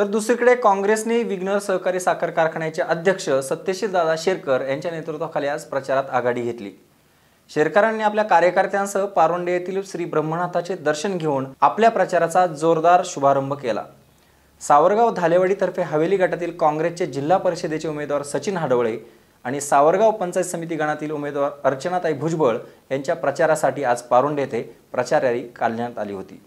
तर दुसरीकडे काँग्रेसने विघ्नर सहकारी साखर कारखान्याचे अध्यक्ष सत्यशील दादा शेरकर यांच्या नेतृत्वाखाली आज प्रचारात आघाडी घेतली। शेरकरांनी आपल्या कार्यकर्त्यांसह पारोंडे येथील श्री ब्रह्मनाथाचे दर्शन घेऊन आपल्या प्रचाराचा जोरदार शुभारंभ केला। सावरगाव धालेवाडी तर्फे हवेली गटातील काँग्रेसचे जिल्हा परिषदेचे उमेदवार सचिन हाडवळे आणि सावरगाव पंचायत समिती गणातील उमेदवार अर्चनाताई भुजबळ यांच्या प्रचारासाठी आज पारोंडे येथे प्रचार रॅली काढण्यात आली होती।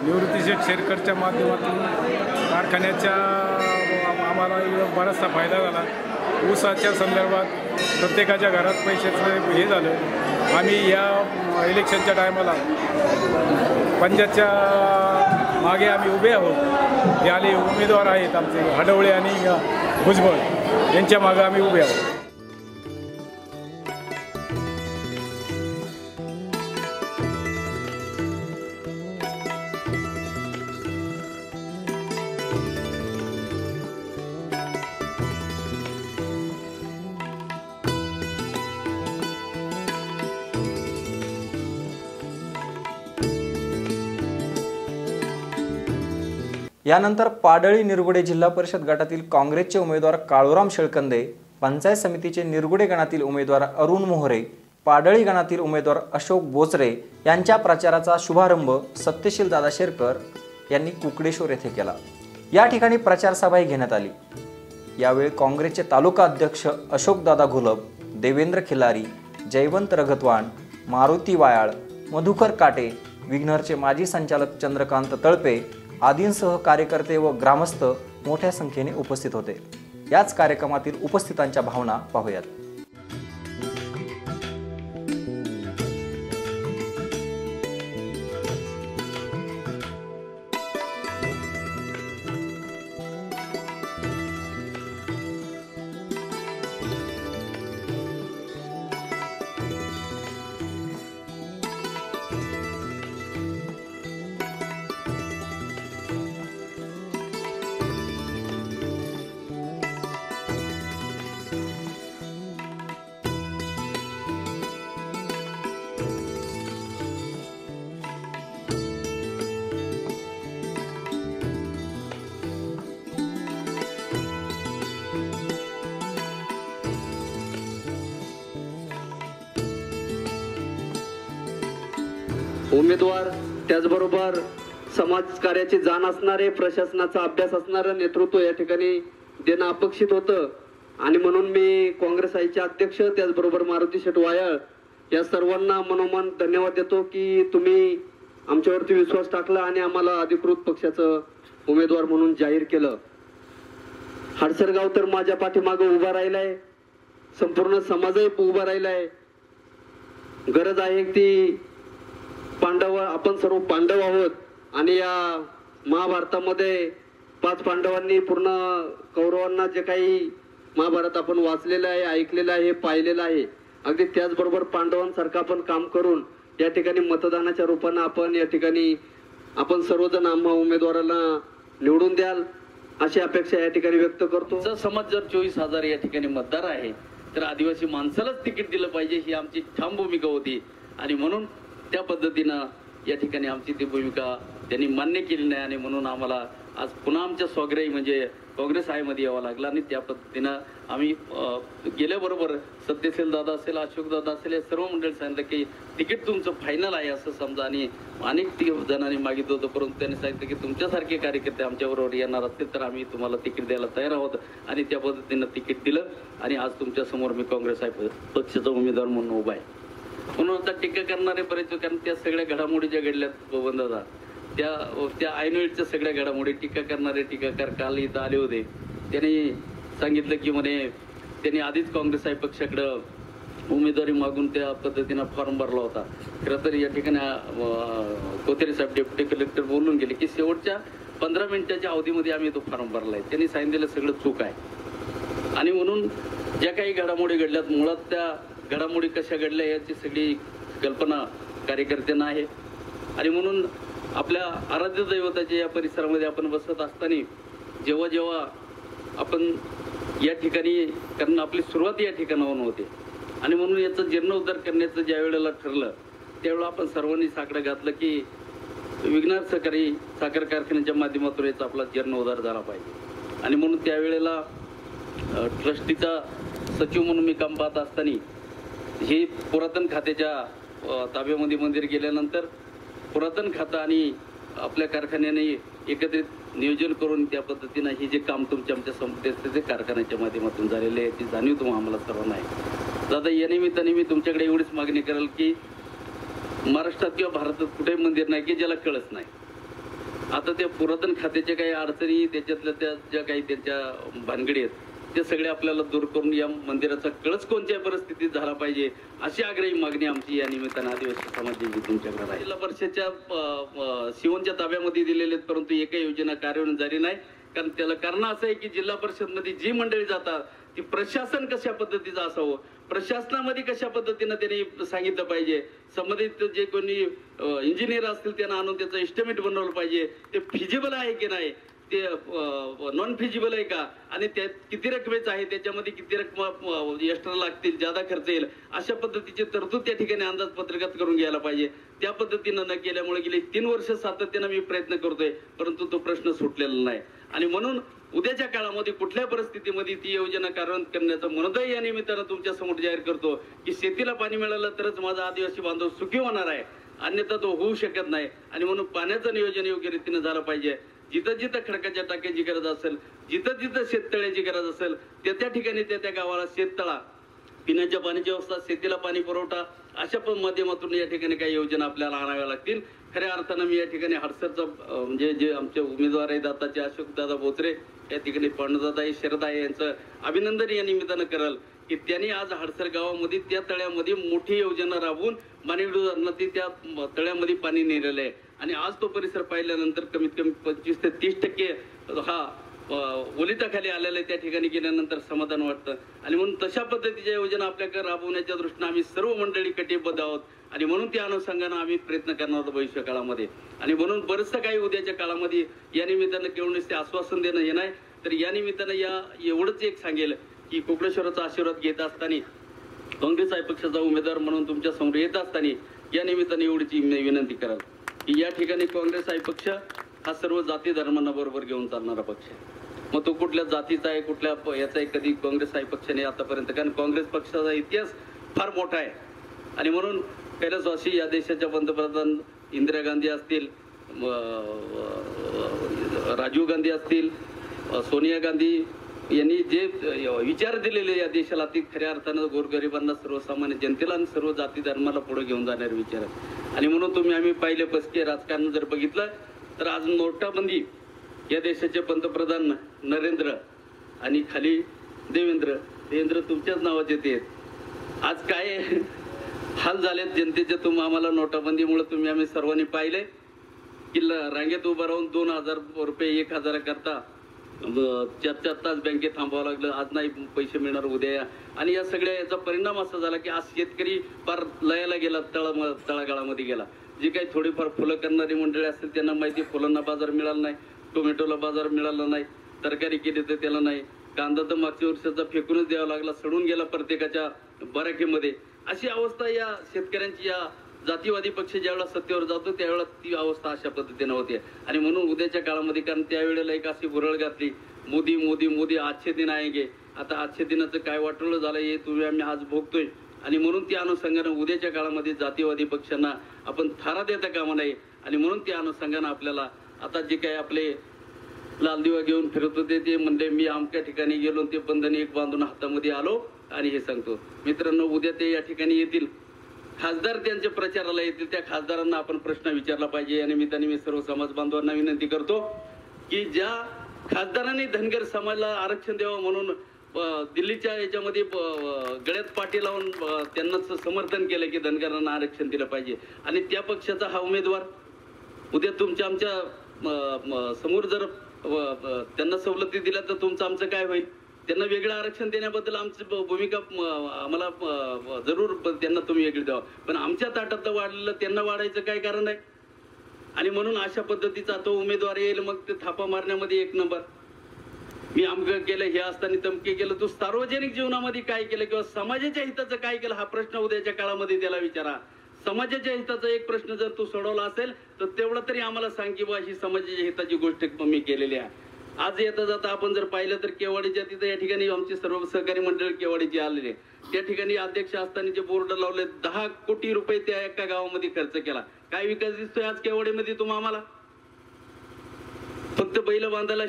निवृत्ती शेरकरच्या माध्यमातून कारखान्याच्या आम्हाला बराचसा फायदा झाला। ऊसाच्या संदर्भात प्रत्येकाच्या घरात पैशाचं हे झालं। आम्ही या इलेक्शनच्या टायमाला पंजाबच्या मागे आम्ही उभे आहोत। हे आले उमेदवार आहेत आमचे हाडवळे आणि भुजबळ यांच्या मागे आम्ही उभे आहोत। यानंतर पाडळी निरगुडे जिल्हा परिषद गटातील काँग्रेसचे उमेदवार काळूराम शेळकंदे, पंचायत समितीचे निरगुडे गणातील उमेदवार अरुण मोहरे, पाडळी गणातील उमेदवार अशोक बोचरे यांच्या प्रचाराचा शुभारंभ सत्यशील दादा शेरकर यांनी कुकडेश्वर येथे केला। या ठिकाणी प्रचार सभाही घेण्यात आली। यावेळी काँग्रेसचे तालुका अध्यक्ष अशोक दादा घुलप, देवेंद्र खिलारी, जयवंत रघतवाण, मारुती वायाळ, मधुकर काटे, विघ्नरचे माजी संचालक चंद्रकांत तळपे आदींसह कार्यकर्ते व ग्रामस्थ मोठ्या संख्येने उपस्थित होते। याच कार्यक्रमातील उपस्थितांच्या भावना पाहूयात। उमेदवार त्याचबरोबर समाजकार्याची जाण असणारे, प्रशासनाचा अभ्यास असणारं नेतृत्व या ठिकाणी देणं अपेक्षित होतं आणि म्हणून मी काँग्रेस आयचे अध्यक्ष त्याचबरोबर मारुती शेठ वायाळ या सर्वांना मनोमन धन्यवाद देतो की तुम्ही आमच्यावरती विश्वास टाकला आणि आम्हाला अधिकृत पक्षाचं उमेदवार म्हणून जाहीर केलं। हडसरगाव तर माझ्या पाठीमागे उभा राहिलाय, संपूर्ण समाजही उभा राहिलाय। गरज आहे ती पांडव, आपण सर्व पांडव आहोत आणि या महाभारतामध्ये 5 पांडवांनी पूर्ण कौरवांना जे काही महाभारत आपण वाचलेलं आहे, ऐकलेलं आहे, पाहिलेलं आहे, अगदी त्याचबरोबर पांडवांसारखं आपण काम करून या ठिकाणी मतदानाच्या रूपाने आपण या ठिकाणी आपण सर्वजण आम्हा उमेदवाराला निवडून द्याल अशी अपेक्षा या ठिकाणी व्यक्त करतो। समाज जर 24,000 या ठिकाणी मतदार आहे तर आदिवासी माणसालाच तिकीट दिलं पाहिजे ही आमची ठाम भूमिका होती आणि म्हणून त्या पद्धतीनं या ठिकाणी आमची ती भूमिका त्यांनी मान्य केली नाही आणि म्हणून आम्हाला आज पुन्हा आमच्या स्वाग्रही म्हणजे काँग्रेस आयमध्ये यावं लागलं आणि त्या पद्धतीनं आम्ही गेल्याबरोबर सत्यशील दादा असेल, अशोक दादा असेल या सर्व मंडळी सांगितलं की तिकीट तुमचं फायनल आहे असं समजा आणि अनेक जणांनी मागितलं होतं परंतु त्यांनी सांगितलं की तुमच्यासारखे कार्यकर्ते आमच्याबरोबर येणार असतील तर आम्ही तुम्हाला तिकीट द्यायला तयार आहोत आणि त्या पद्धतीनं तिकीट दिलं आणि आज तुमच्या समोर मी काँग्रेस पक्षाचा उमेदवार म्हणून उभा आहे। म्हणून आता टीका करणारे बरेच कारण त्या सगळ्या घडामोडी ज्या घडल्यात बंदादा त्या ऐनवेळच्या सगळ्या घडामोडी टीका करणारे टीकाकार काल इथं आले होते। त्यांनी सांगितलं की म्हणे त्यांनी आधीच काँग्रेस पक्षाकडे उमेदवारी मागून त्या पद्धतीनं फॉर्म भरला होता. खरं तर या ठिकाणी कोथेरे साहेब डेप्युटी कलेक्टर बोलून गेले की शेवटच्या 15 मिनिटाच्या अवधीमध्ये आम्ही तो फॉर्म भरला आहे. त्यांनी सांगितलेलं सगळं चूक आहे आणि म्हणून ज्या काही घडामोडी घडल्यात मुळात त्या घडामोडी कशा घडल्या याची सगळी कल्पना कार्यकर्त्यांना आहे. आणि म्हणून आपल्या आराध्य दैवताच्या या परिसरामध्ये आपण बसत असताना जेव्हा जेव्हा आपण या ठिकाणी, कारण आपली सुरुवात या ठिकाणाहून होते आणि म्हणून याचं जीर्णोद्धार करण्याचं ज्या वेळेला ठरलं त्यावेळेला आपण सर्वांनी साकडं घातलं की विघ्नार सहकारी साखर कारखान्याच्या माध्यमातून याचा आपला जीर्णोद्धार झाला पाहिजे. आणि म्हणून त्यावेळेला ट्रस्टीचा सचिव म्हणून मी काम पाहत असताना हे पुरातन खात्याच्या ताब्यामध्ये मंदिर गेल्यानंतर पुरातन खातं आणि आपल्या कारखान्याने एकत्रित नियोजन करून त्या पद्धतीनं हे जे काम तुमच्या आमच्या संस्थेचे कारखान्याच्या माध्यमातून झालेले आहे ती जाणीव तुम्हाला आम्हाला सर्वांना आहे. दादा, या निमित्ताने मी तुमच्याकडे एवढीच मागणी करेल की महाराष्ट्रात किंवा भारतात कुठेही मंदिर नाही की ज्याला कळस नाही. आता त्या पुरातन खात्याच्या काही अडचणी, त्याच्यातल्या त्या ज्या काही त्यांच्या भानगडी आहेत ते सगळे आपल्याला दूर करून या मंदिराचा कळस कोणत्या परिस्थितीत झाला पाहिजे अशी आग्रही मागणी आमची या निमित्तानं आदिवासी समाजाची तुमच्याकडे राहील. जिल्हा परिषदच्या शिवणच्या ताब्यामध्ये दिलेले आहेत परंतु एकही योजना कार्यान्वयन झाली नाही. कारण त्याला कारण असं आहे की जिल्हा परिषदमध्ये जी मंडळी जातात ती प्रशासन कशा पद्धतीचं असावं, प्रशासनामध्ये कशा पद्धतीनं त्यांनी सांगितलं पाहिजे, संबंधित जे कोणी इंजिनियर असतील त्यांना आणून त्याचं एस्टिमेट बनवलं पाहिजे, ते फिजिबल आहे की नाही, ते नॉन फिजिबल आहे का, आणि त्यात किती रकमेचं आहे, त्याच्यामध्ये किती रक्कम एक्स्ट्रा लागतील, जादा खर्च येईल, अशा पद्धतीची तरतूद त्या ठिकाणी अंदाजपत्रकात करून घ्यायला पाहिजे. त्या पद्धतीनं न केल्यामुळे गेली 3 वर्ष सातत्यानं मी प्रयत्न करतोय परंतु तो प्रश्न सुटलेला नाही. आणि म्हणून उद्याच्या काळामध्ये कुठल्या परिस्थितीमध्ये ती योजना कार्यान्वित करण्याचा मनोदय या निमित्तानं तुमच्या समोर जाहीर करतो की शेतीला पाणी मिळालं तरच माझा आदिवासी बांधव सुखी होणार आहे, अन्यथा तो होऊ शकत नाही. आणि म्हणून पाण्याचं नियोजन योग्य रीतीनं झालं पाहिजे. जिथं जिथं खडकाच्या टाक्याची गरज असेल, जिथं जिथं शेततळ्याची गरज असेल त्या ठिकाणी त्या गावाला शेततळा, पिण्याच्या पाण्याची व्यवस्था, शेतीला पाणी पुरवठा अशा माध्यमातून या ठिकाणी काही योजना आपल्याला आणाव्या लागतील. खऱ्या अर्थानं मी या ठिकाणी हडसरचा म्हणजे जे आमचे उमेदवार आहेत दाताचे अशोकदादा बोचरे, या ठिकाणी पांडुदादा शरद आहे यांचं अभिनंदन या निमित्तानं कराल की त्यांनी आज हडसर गावामध्ये त्या तळ्यामध्ये मोठी योजना राबवून मानिवडू धरणातील त्या तळ्यामध्ये पाणी नेलेलं आहे. आणि आज तो परिसर पाहिल्यानंतर कमीत कमी 25 ते 30% हा ओलिताखाली आलेला आहे. त्या ठिकाणी गेल्यानंतर समाधान वाटतं. आणि म्हणून तशा पद्धतीच्या योजना आपल्याकडे राबवण्याच्या दृष्टीनं आम्ही सर्व मंडळी कटिबद्ध आहोत आणि म्हणून त्या अनुषंगानं आम्ही प्रयत्न करणार आहोत भविष्य काळामध्ये. आणि म्हणून बरंचसं काही उद्याच्या काळामध्ये या निमित्तानं केवळ नुसते आश्वासन देणं हे नाही तर या निमित्तानं एवढंच एक सांगेल की कोकणेश्वराचा आशीर्वाद घेत असताना काँग्रेस पक्षाचा उमेदवार म्हणून तुमच्या समोर येत असताना या निमित्ताने एवढीची विनंती कराल की या ठिकाणी काँग्रेस पक्ष हा सर्व जाती धर्मांना बरोबर घेऊन चालणारा पक्ष आहे. मग तो कुठल्या जातीचा आहे, कुठल्या याचा आहे, कधी काँग्रेस पक्षाने आतापर्यंत, कारण काँग्रेस पक्षाचा इतिहास फार मोठा आहे. आणि म्हणून कैलासवासी या देशाच्या पंतप्रधान इंदिरा गांधी असतील, राजीव गांधी असतील, सोनिया गांधी यांनी जे विचार दिलेले या देशाला ती खऱ्या अर्थानं गोरगरिबांना, सर्वसामान्य जनतेला आणि सर्व जाती धर्माला पुढे घेऊन जाणारे विचार आहेत. आणि म्हणून तुम्ही आम्ही पाहिले पस्के राजकारण जर बघितलं तर आज नोटाबंदी या देशाचे पंतप्रधान नरेंद्र आणि खाली देवेंद्र तुमच्याच नावाचे ते आहेत. आज काय हाल झालेत जनतेचे आम्हाला नोटाबंदीमुळे तुम्ही आम्ही सर्वांनी पाहिले की रांगेत उभं राहून 2000 रुपये 1000 करता 4 तास बँकेत थांबावं लागलं. आज नाही पैसे मिळणार उद्या. आणि या सगळ्या याचा परिणाम असा झाला की आज शेतकरी फार लयाला गेला, तळागाळामध्ये गेला. जी काही थोडीफार फुलं करणारी मंडळी असतील त्यांना माहिती फुलांना बाजार मिळाला नाही, टोमॅटोला बाजार मिळाला नाही, तरकारी केली तर त्याला नाही, कांदा तर मागच्या वर्षाचा फेकूनच द्यावा लागला, सडून गेला प्रत्येकाच्या बराकीमध्ये. अशी अवस्था या शेतकऱ्यांची, या जातीवादी पक्ष ज्यावेळेला सत्तेवर जातो त्यावेळेला ती अवस्था अशा पद्धतीनं होते. आणि म्हणून उद्याच्या काळामध्ये, कारण त्यावेळेला एक अशी भुरळ घातली, मोदी मोदी मोदी आजचे दिन आएंगे. आता आजच्या दिनाचं काय वाटवलं झालं हे तुम्ही आम्ही आज भोगतोय. आणि म्हणून त्या अनुषंगानं उद्याच्या काळामध्ये जातीवादी पक्षांना आपण थारा देता कामा नये. आणि म्हणून त्या अनुषंगानं आपल्याला आता जे काही आपले लाल दिवा घेऊन फिरत होते ते म्हणले मी अमक्या ठिकाणी गेलो, ते बंधने एक बांधून हातामध्ये आलो आणि हे सांगतो. मित्रांनो, उद्या ते या ठिकाणी येतील, खासदार त्यांच्या प्रचाराला येतील, त्या खासदारांना आपण प्रश्न विचारला पाहिजे. या निमित्ताने मी सर्व समाज बांधवांना विनंती करतो की ज्या खासदारांनी धनगर समाजाला आरक्षण द्यावं म्हणून दिल्लीच्या याच्यामध्ये गळ्यात पाटी लावून त्यांनाच समर्थन केलं की धनगरांना आरक्षण दिलं पाहिजे, आणि त्या पक्षाचा हा उमेदवार उद्या तुमच्या आमच्या समोर जर त्यांना सवलती दिल्या तर तुमचं आमचं काय होईल? त्यांना वेगळं आरक्षण देण्याबद्दल आमची भूमिका आम्हाला जरूर त्यांना तुम्ही वेगळी द्यावा, पण आमच्या ताटातलं वाढलेलं त्यांना वाढायचं काय कारण आहे? आणि म्हणून अशा पद्धतीचा तो उमेदवार येईल, मग ते थापा मारण्यामध्ये एक नंबर. मी अमकं केलं हे असताना तमके केलं. तू सार्वजनिक जीवनामध्ये काय केलं किंवा समाजाच्या हिताचं काय केलं हा प्रश्न उद्याच्या काळामध्ये त्याला विचारा. समाजाच्या हिताचा एक प्रश्न जर तू सोडवला असेल तर तेवढं तरी आम्हाला सांग की बा ही समाजाच्या हिताची गोष्ट मी केलेली आहे. आज येता जाता आपण जर पाहिलं तर केवाडीच्या तिथं या ठिकाणी आमची सर्व सहकारी मंडळ केवाडीची आलेले, त्या ठिकाणी अध्यक्ष असताना जे बोर्ड लावले 10 कोटी रुपये त्या एका गावामध्ये खर्च केला. काय विकास दिसतोय आज केवाडीमध्ये तुम्हा आम्हाला? फक्त बैल बांधायला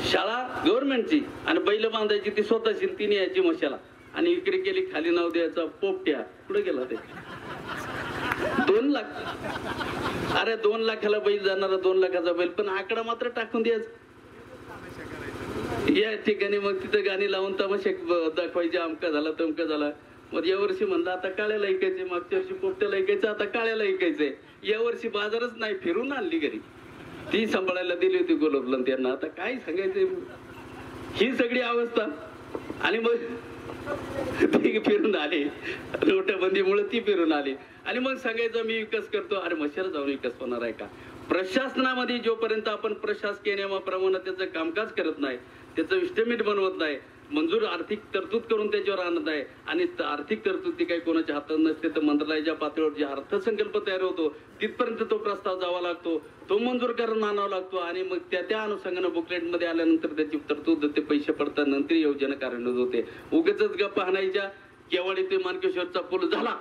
शाळा गव्हर्नमेंटची आणि बैल बांधायची ती स्वतःची, तिने याची मशाला, आणि विक्री केली खाली नाव द्यायचा पोपट्या. कुठे गेला ते? 2 लाख. अरे 2 लाखाला बैल जाणारा 2 लाखाचा बैल, पण आकडा मात्र टाकून द्यायचा. या ठिकाणी मग तिथं गाणी लावून तमाशा दाखवायचे, अमका झाला तमका झाला. मग यावर्षी म्हणलं आता काळ्याला ऐकायचे, मागच्या वर्षी पोपट्याला ऐकायचं, आता काळ्याला ऐकायचंय. यावर्षी बाजारच नाही, फिरून आणली घरी. ती सांभाळायला दिली होती गोलबलन त्यांना. आता काय सांगायचंय, ही सगळी अवस्था. आणि मग ती फिरून आली, नोटाबंदीमुळे ती फिरून आली. आणि मग सांगायचं मी विकास करतो. अरे मशाला जाऊन विकास होणार आहे का? प्रशासनामध्ये जोपर्यंत आपण प्रशासकीय नियमाप्रमाणे त्याचं कामकाज करत नाही, त्याचं इस्टिमेट बनवत नाही, मंजूर आर्थिक तरतूद करून त्याच्यावर आणत आहे, आणि आर्थिक तरतूद ती काही कोणाच्या हातात नसते, तर मंत्रालयाच्या पातळीवर जे अर्थसंकल्प तयार होतो तिथपर्यंत तो प्रस्ताव जावा लागतो, तो मंजूर करून आणावा लागतो, आणि मग त्या अनुषंगानं बुकलेटमध्ये आल्यानंतर त्याची तरतूद ते पैसे पडतात, नंतर योजना कार्यान्वित होते. उगाच गप्पा हाणायच्या केवाडी ते मानकेश्वरचा पूल झाला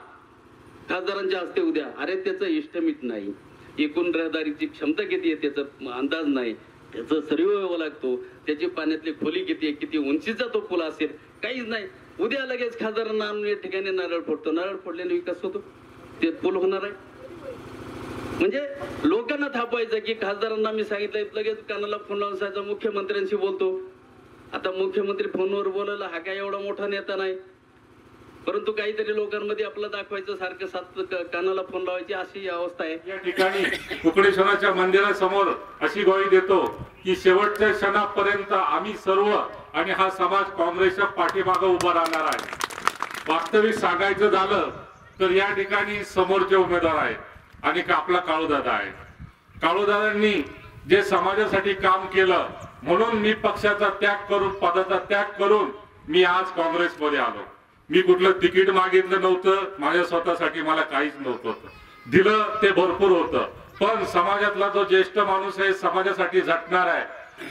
खासदारांच्या हस्ते उद्या. अरे त्याचं इस्टिमेट नाही, एकूण रहदारीची क्षमता किती आहे त्याचा अंदाज नाही, त्याचं सर्वे व्हावं लागतो, त्याची पाण्यातली खोली किती आहे, किती उंचीचा तो पूल असेल, काहीच नाही. उद्या लगेच खासदारांना आणून या ठिकाणी नारळ फोडतो, नारळ फोडल्याने विकास होतो, ते पूल होणार आहे. म्हणजे लोकांना थापवायचं की खासदारांना मी सांगितलं, लगेच कानाला फोन लावून सांगायचं मुख्यमंत्र्यांशी बोलतो. आता मुख्यमंत्री फोनवर बोलायला हा काय एवढा मोठा नेता नाही, परंतु काहीतरी लोकांमध्ये आपलं दाखवायचं, सारखं सात कानाला फोन लावायची अशी अवस्था आहे. या ठिकाणी कुकडेश्वराच्या मंदिरासमोर अशी ग्वाही देतो की शेवटच्या क्षणापर्यंत आम्ही सर्व आणि हा समाज काँग्रेसच्या पाठीमागे उभा राहणार आहे. वास्तविक सांगायचं झालं तर या ठिकाणी समोरचे उमेदवार आहेत आणि आपला काळूदादा आहे. काळूदादांनी जे समाजासाठी काम केलं म्हणून मी पक्षाचा त्याग करून, पदाचा त्याग करून मी आज काँग्रेसमध्ये आलो. मी कुठलं तिकीट मागितलं नव्हतं, माझ्या स्वतःसाठी मला काहीच नव्हतं, दिलं ते भरपूर होतं. पण समाजातला जो ज्येष्ठ माणूस आहे, समाजासाठी झटणार आहे,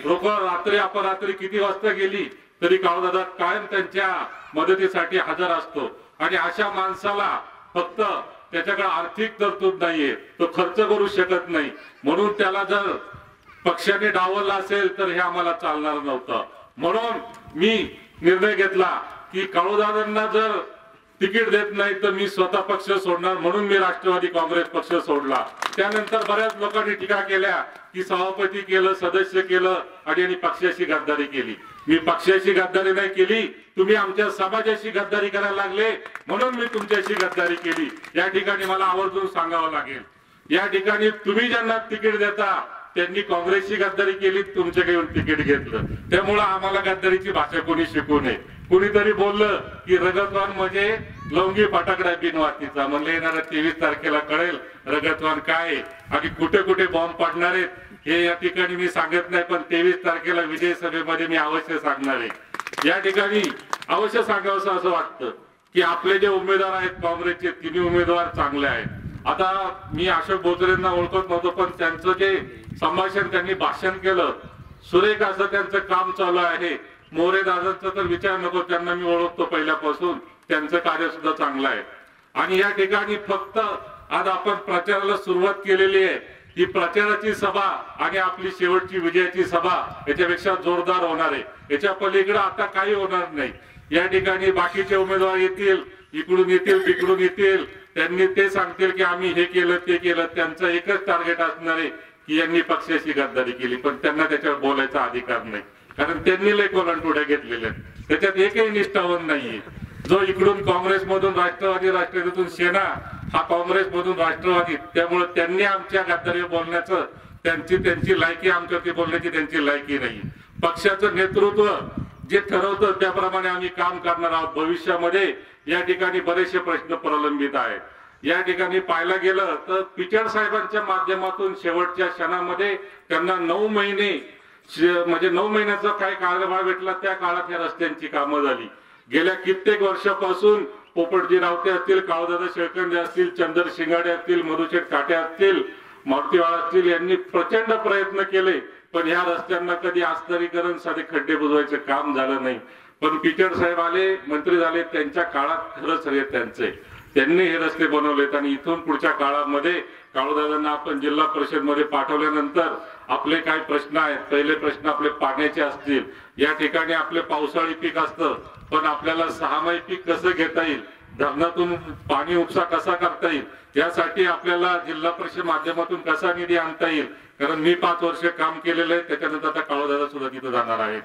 लोक रात्री अपरात्री किती वाजता गेली तरी काळूदादा कायम त्यांच्या मदतीसाठी हजर असतो. आणि अशा माणसाला फक्त त्याच्याकडे आर्थिक तरतूद नाहीये, तो खर्च करू शकत नाही, म्हणून त्याला जर पक्षाने डावलला असेल तर हे आम्हाला चालणार नव्हतं. म्हणून मी निर्णय घेतला की काळूदादांना जर तिकीट देत नाही तर मी स्वतः पक्ष सोडणार, म्हणून मी राष्ट्रवादी काँग्रेस पक्ष सोडला. त्यानंतर बऱ्याच लोकांनी टीका केल्या की सभापती केलं, सदस्य केलं आणि पक्षाशी गद्दारी केली. मी पक्षाशी गद्दारी नाही केली, तुम्ही आमच्या समाजाशी गद्दारी करायला लागले म्हणून मी तुमच्याशी गद्दारी केली. या ठिकाणी मला आवर्जून सांगावं लागेल, या ठिकाणी तुम्ही ज्यांना तिकीट देता त्यांनी काँग्रेसची गद्दारी केली, तुमच्याकडून तिकीट घेतलं. त्यामुळे आम्हाला गद्दारीची भाषा कोणी शिकू नये. कुणीतरी बोललं की रगतवान म्हणजे लवंगी फटाकडा बिनवातीचा, म्हणलं येणाऱ्या 23 तारखेला कळेल रगतवान काय आणि कुठे कुठे बॉम्ब पाडणार आहेत हे या ठिकाणी मी सांगत नाही, पण 23 तारखेला विजय सभेमध्ये मी अवश्य सांगणार आहे. या ठिकाणी अवश्य सांगावं असं वाटतं की आपले जे उमेदवार आहेत काँग्रेसचे तिन्ही उमेदवार चांगले आहेत. आता मी अशोक बोचरेंना ओळखत नव्हतो, पण त्यांचं जे संभाषण त्यांनी भाषण केलं सुरेख असं त्यांचं काम चालू आहे. मोरे दादांचा तर विचार नको, त्यांना मी ओळखतो पहिल्यापासून, त्यांचं कार्य सुद्धा चांगलं आहे. आणि या ठिकाणी फक्त आज आपण प्रचाराला सुरुवात केलेली आहे, ही प्रचाराची सभा आणि आपली शेवटची विजयाची सभा याच्यापेक्षा जोरदार होणार आहे. याच्या पलीकडे आता काही होणार नाही. या ठिकाणी बाकीचे उमेदवार येतील, इकडून येतील तिकडून येतील, त्यांनी ते सांगतील की आम्ही हे केलं ते केलं. त्यांचं एकच टार्गेट असणार आहे की यांनी पक्षाशी गद्दारी केली, पण त्यांना त्याच्यावर बोलायचा अधिकार नाही, कारण त्यांनी लय कोलांटुड्या घेतलेल्या आहेत. त्याच्यात एकही निष्ठावान नाहीये. जो इकडून काँग्रेसमधून राष्ट्रवादी, राष्ट्रवादीतून सेना, हा काँग्रेसमधून राष्ट्रवादी, त्यामुळे त्यांनी आमच्या गद्दारी बोलण्याचं त्यांची लायकी, आमच्यावरती बोलण्याची त्यांची लायकी नाही. पक्षाचं नेतृत्व जे ठरवतं त्याप्रमाणे आम्ही काम करणार आहोत. भविष्यामध्ये या ठिकाणी बरेचसे प्रश्न प्रलंबित आहेत. या ठिकाणी पाहायला गेलं तर पिचड साहेबांच्या माध्यमातून शेवटच्या क्षणामध्ये त्यांना 9 महिने म्हणजे 9 महिन्याचा काय काळभाळ भेटला, त्या काळात या रस्त्यांची कामं झाली. गेल्या कित्येक वर्षापासून पोपटजी रावते असतील, काळूदादा शेळकंदे असतील, चंदर शिंगाडे असतील, मधुशेठ काटे असतील, मारुतीवाळ असतील, यांनी प्रचंड प्रयत्न केले, पण ह्या रस्त्यांना कधी आस्तरीकरण, साधे खड्डे बुजवायचं काम झालं नाही. पण पिचड साहेब आले, मंत्री झाले, त्यांच्या काळात खरंच हे त्यांनी हे रस्ते बनवलेत. आणि इथून पुढच्या काळामध्ये काळूदादांना आपण जिल्हा परिषद मध्ये पाठवल्यानंतर आपले काय प्रश्न आहेत, पहिले प्रश्न आपले पाण्याचे असतील. या ठिकाणी आपले पावसाळी पीक असतं, पण आपल्याला 6माही पीक कसं घेता येईल, धरणातून पाणी उपसा कसा करता येईल, यासाठी आपल्याला जिल्हा परिषद माध्यमातून कसा निधी आणता येईल. कारण मी 5 वर्ष काम केलेलं आहे, त्याच्यानंतर आता काळूदादा सुद्धा तिथं जाणार आहे.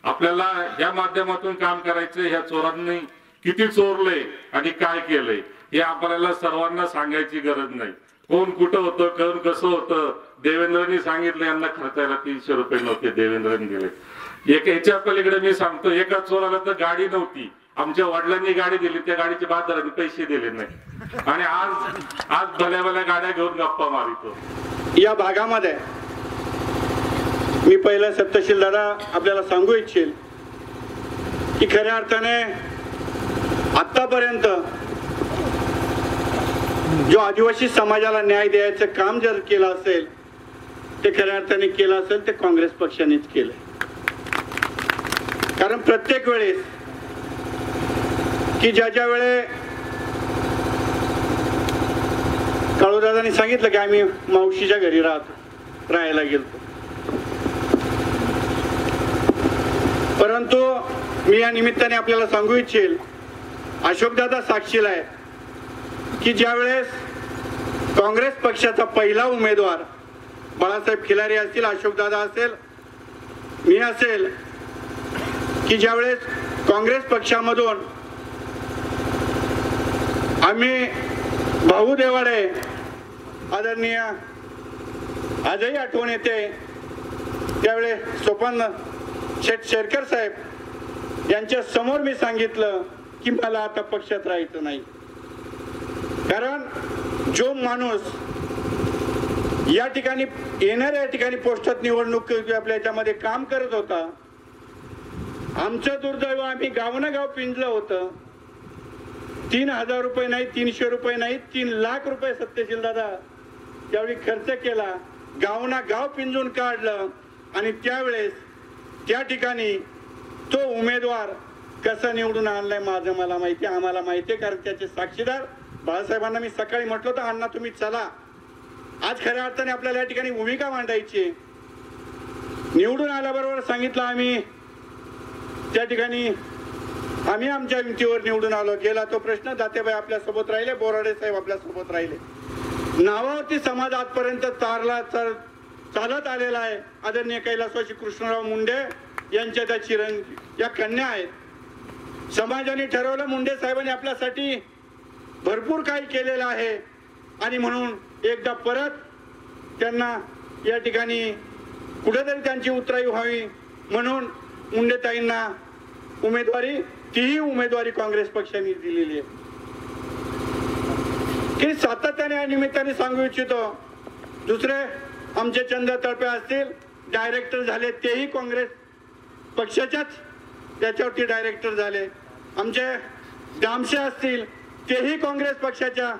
आपल्याला या माध्यमातून काम करायचं. ह्या चोरांनी किती चोरले आणि काय केलंय हे आपल्याला सर्वांना सांगायची गरज नाही. कोण कुठं होतं, कोण कसं होतं. देवेंद्रनी सांगितलं यांना खर्चायला 300 रुपये नव्हते, देवेंद्रनी दिले. याच्या पलीकडे मी सांगतो, एका चोराला तर गाडी नव्हती, आमच्या वडिलांनी गाडी दिली, त्या गाडीचे बाजाराने पैसे दिले नाही, आणि आज भल्या भल्या गाड्या घेऊन गप्पा मारितो. या भागामध्ये मी पहिला सत्यशील दादा आपल्याला सांगू इच्छेल की खऱ्या अर्थाने आतापर्यंत जो आदिवासी समाजाला न्याय द्यायचं काम जर केलं असेल, ते खऱ्या अर्थाने केलं असेल ते काँग्रेस पक्षानेच केलं. कारण प्रत्येक वेळेस की ज्या वेळे काळूदादांनी सांगितलं की आम्ही मावशीच्या घरी राहायला गेलो, परंतु मी या निमित्ताने आपल्याला सांगू इच्छेल, अशोकदादा साक्षीला आहे की ज्यावेळेस काँग्रेस पक्षाचा पहिला उमेदवार बाळासाहेब खिलारी असतील, अशोकदादा असेल, मी असेल, की ज्यावेळेस काँग्रेस पक्षामधून आम्ही भाऊ देवाडे आदरणीय आजही आठवण येते, त्यावेळेस सोपान शेठ शेरकर साहेब यांच्या समोर मी सांगितलं की मला आता पक्षात राहायचं नाही. कारण जो माणूस या ठिकाणी येणाऱ्या ठिकाणी पोस्टात निवडणूक आपल्या याच्यामध्ये काम करत होता, आमचं दुर्दैव आम्ही गावोगाव पिंजलं होतं. 3000 रुपये नाही, 300 रुपये नाही, 3 लाख रुपये सत्यशील दादा त्यावेळी खर्च केला, गाव पिंजून काढलं. आणि त्यावेळेस त्या ठिकाणी तो उमेदवार कसा निवडून आणलाय माझं मला माहिती, आम्हाला माहिती, कारण त्याचे साक्षीदार बाळासाहेबांना मी सकाळी म्हटलं होतं, अण्णा तुम्ही चला, आज खऱ्या अर्थाने आपल्याला या ठिकाणी भूमिका मांडायची. निवडून आल्याबरोबर सांगितलं आम्ही त्या ठिकाणी आम्ही आमच्या विंतीवर निवडून आलो. गेला तो प्रश्न, दातेबाई आपल्या सोबत राहिले, बोराडे साहेब आपल्या सोबत राहिले. नावावरती समाज आजपर्यंत चालत आलेला आहे. आदरणीय कैलासवासी कृष्णराव मुंडे यांच्या त्या या कन्या आहेत. समाजाने ठरवलं, मुंडे साहेबांनी आपल्यासाठी भरपूर काही केलेलं आहे, आणि म्हणून एकदा परत त्यांना या ठिकाणी कुठेतरी त्यांची उतराई व्हावी म्हणून मुंडेताईंना उमेदवारी, तीही उमेदवारी काँग्रेस पक्षाने दिलेली आहे. की सातत्याने या निमित्ताने सांगू इच्छितो, दुसरे आमचे चंद्र तळपे असतील, डायरेक्टर झाले, तेही काँग्रेस पक्षाच्याच त्याच्यावरती डायरेक्टर झाले. आमचे दामशे असतील, तेही काँग्रेस पक्षाच्या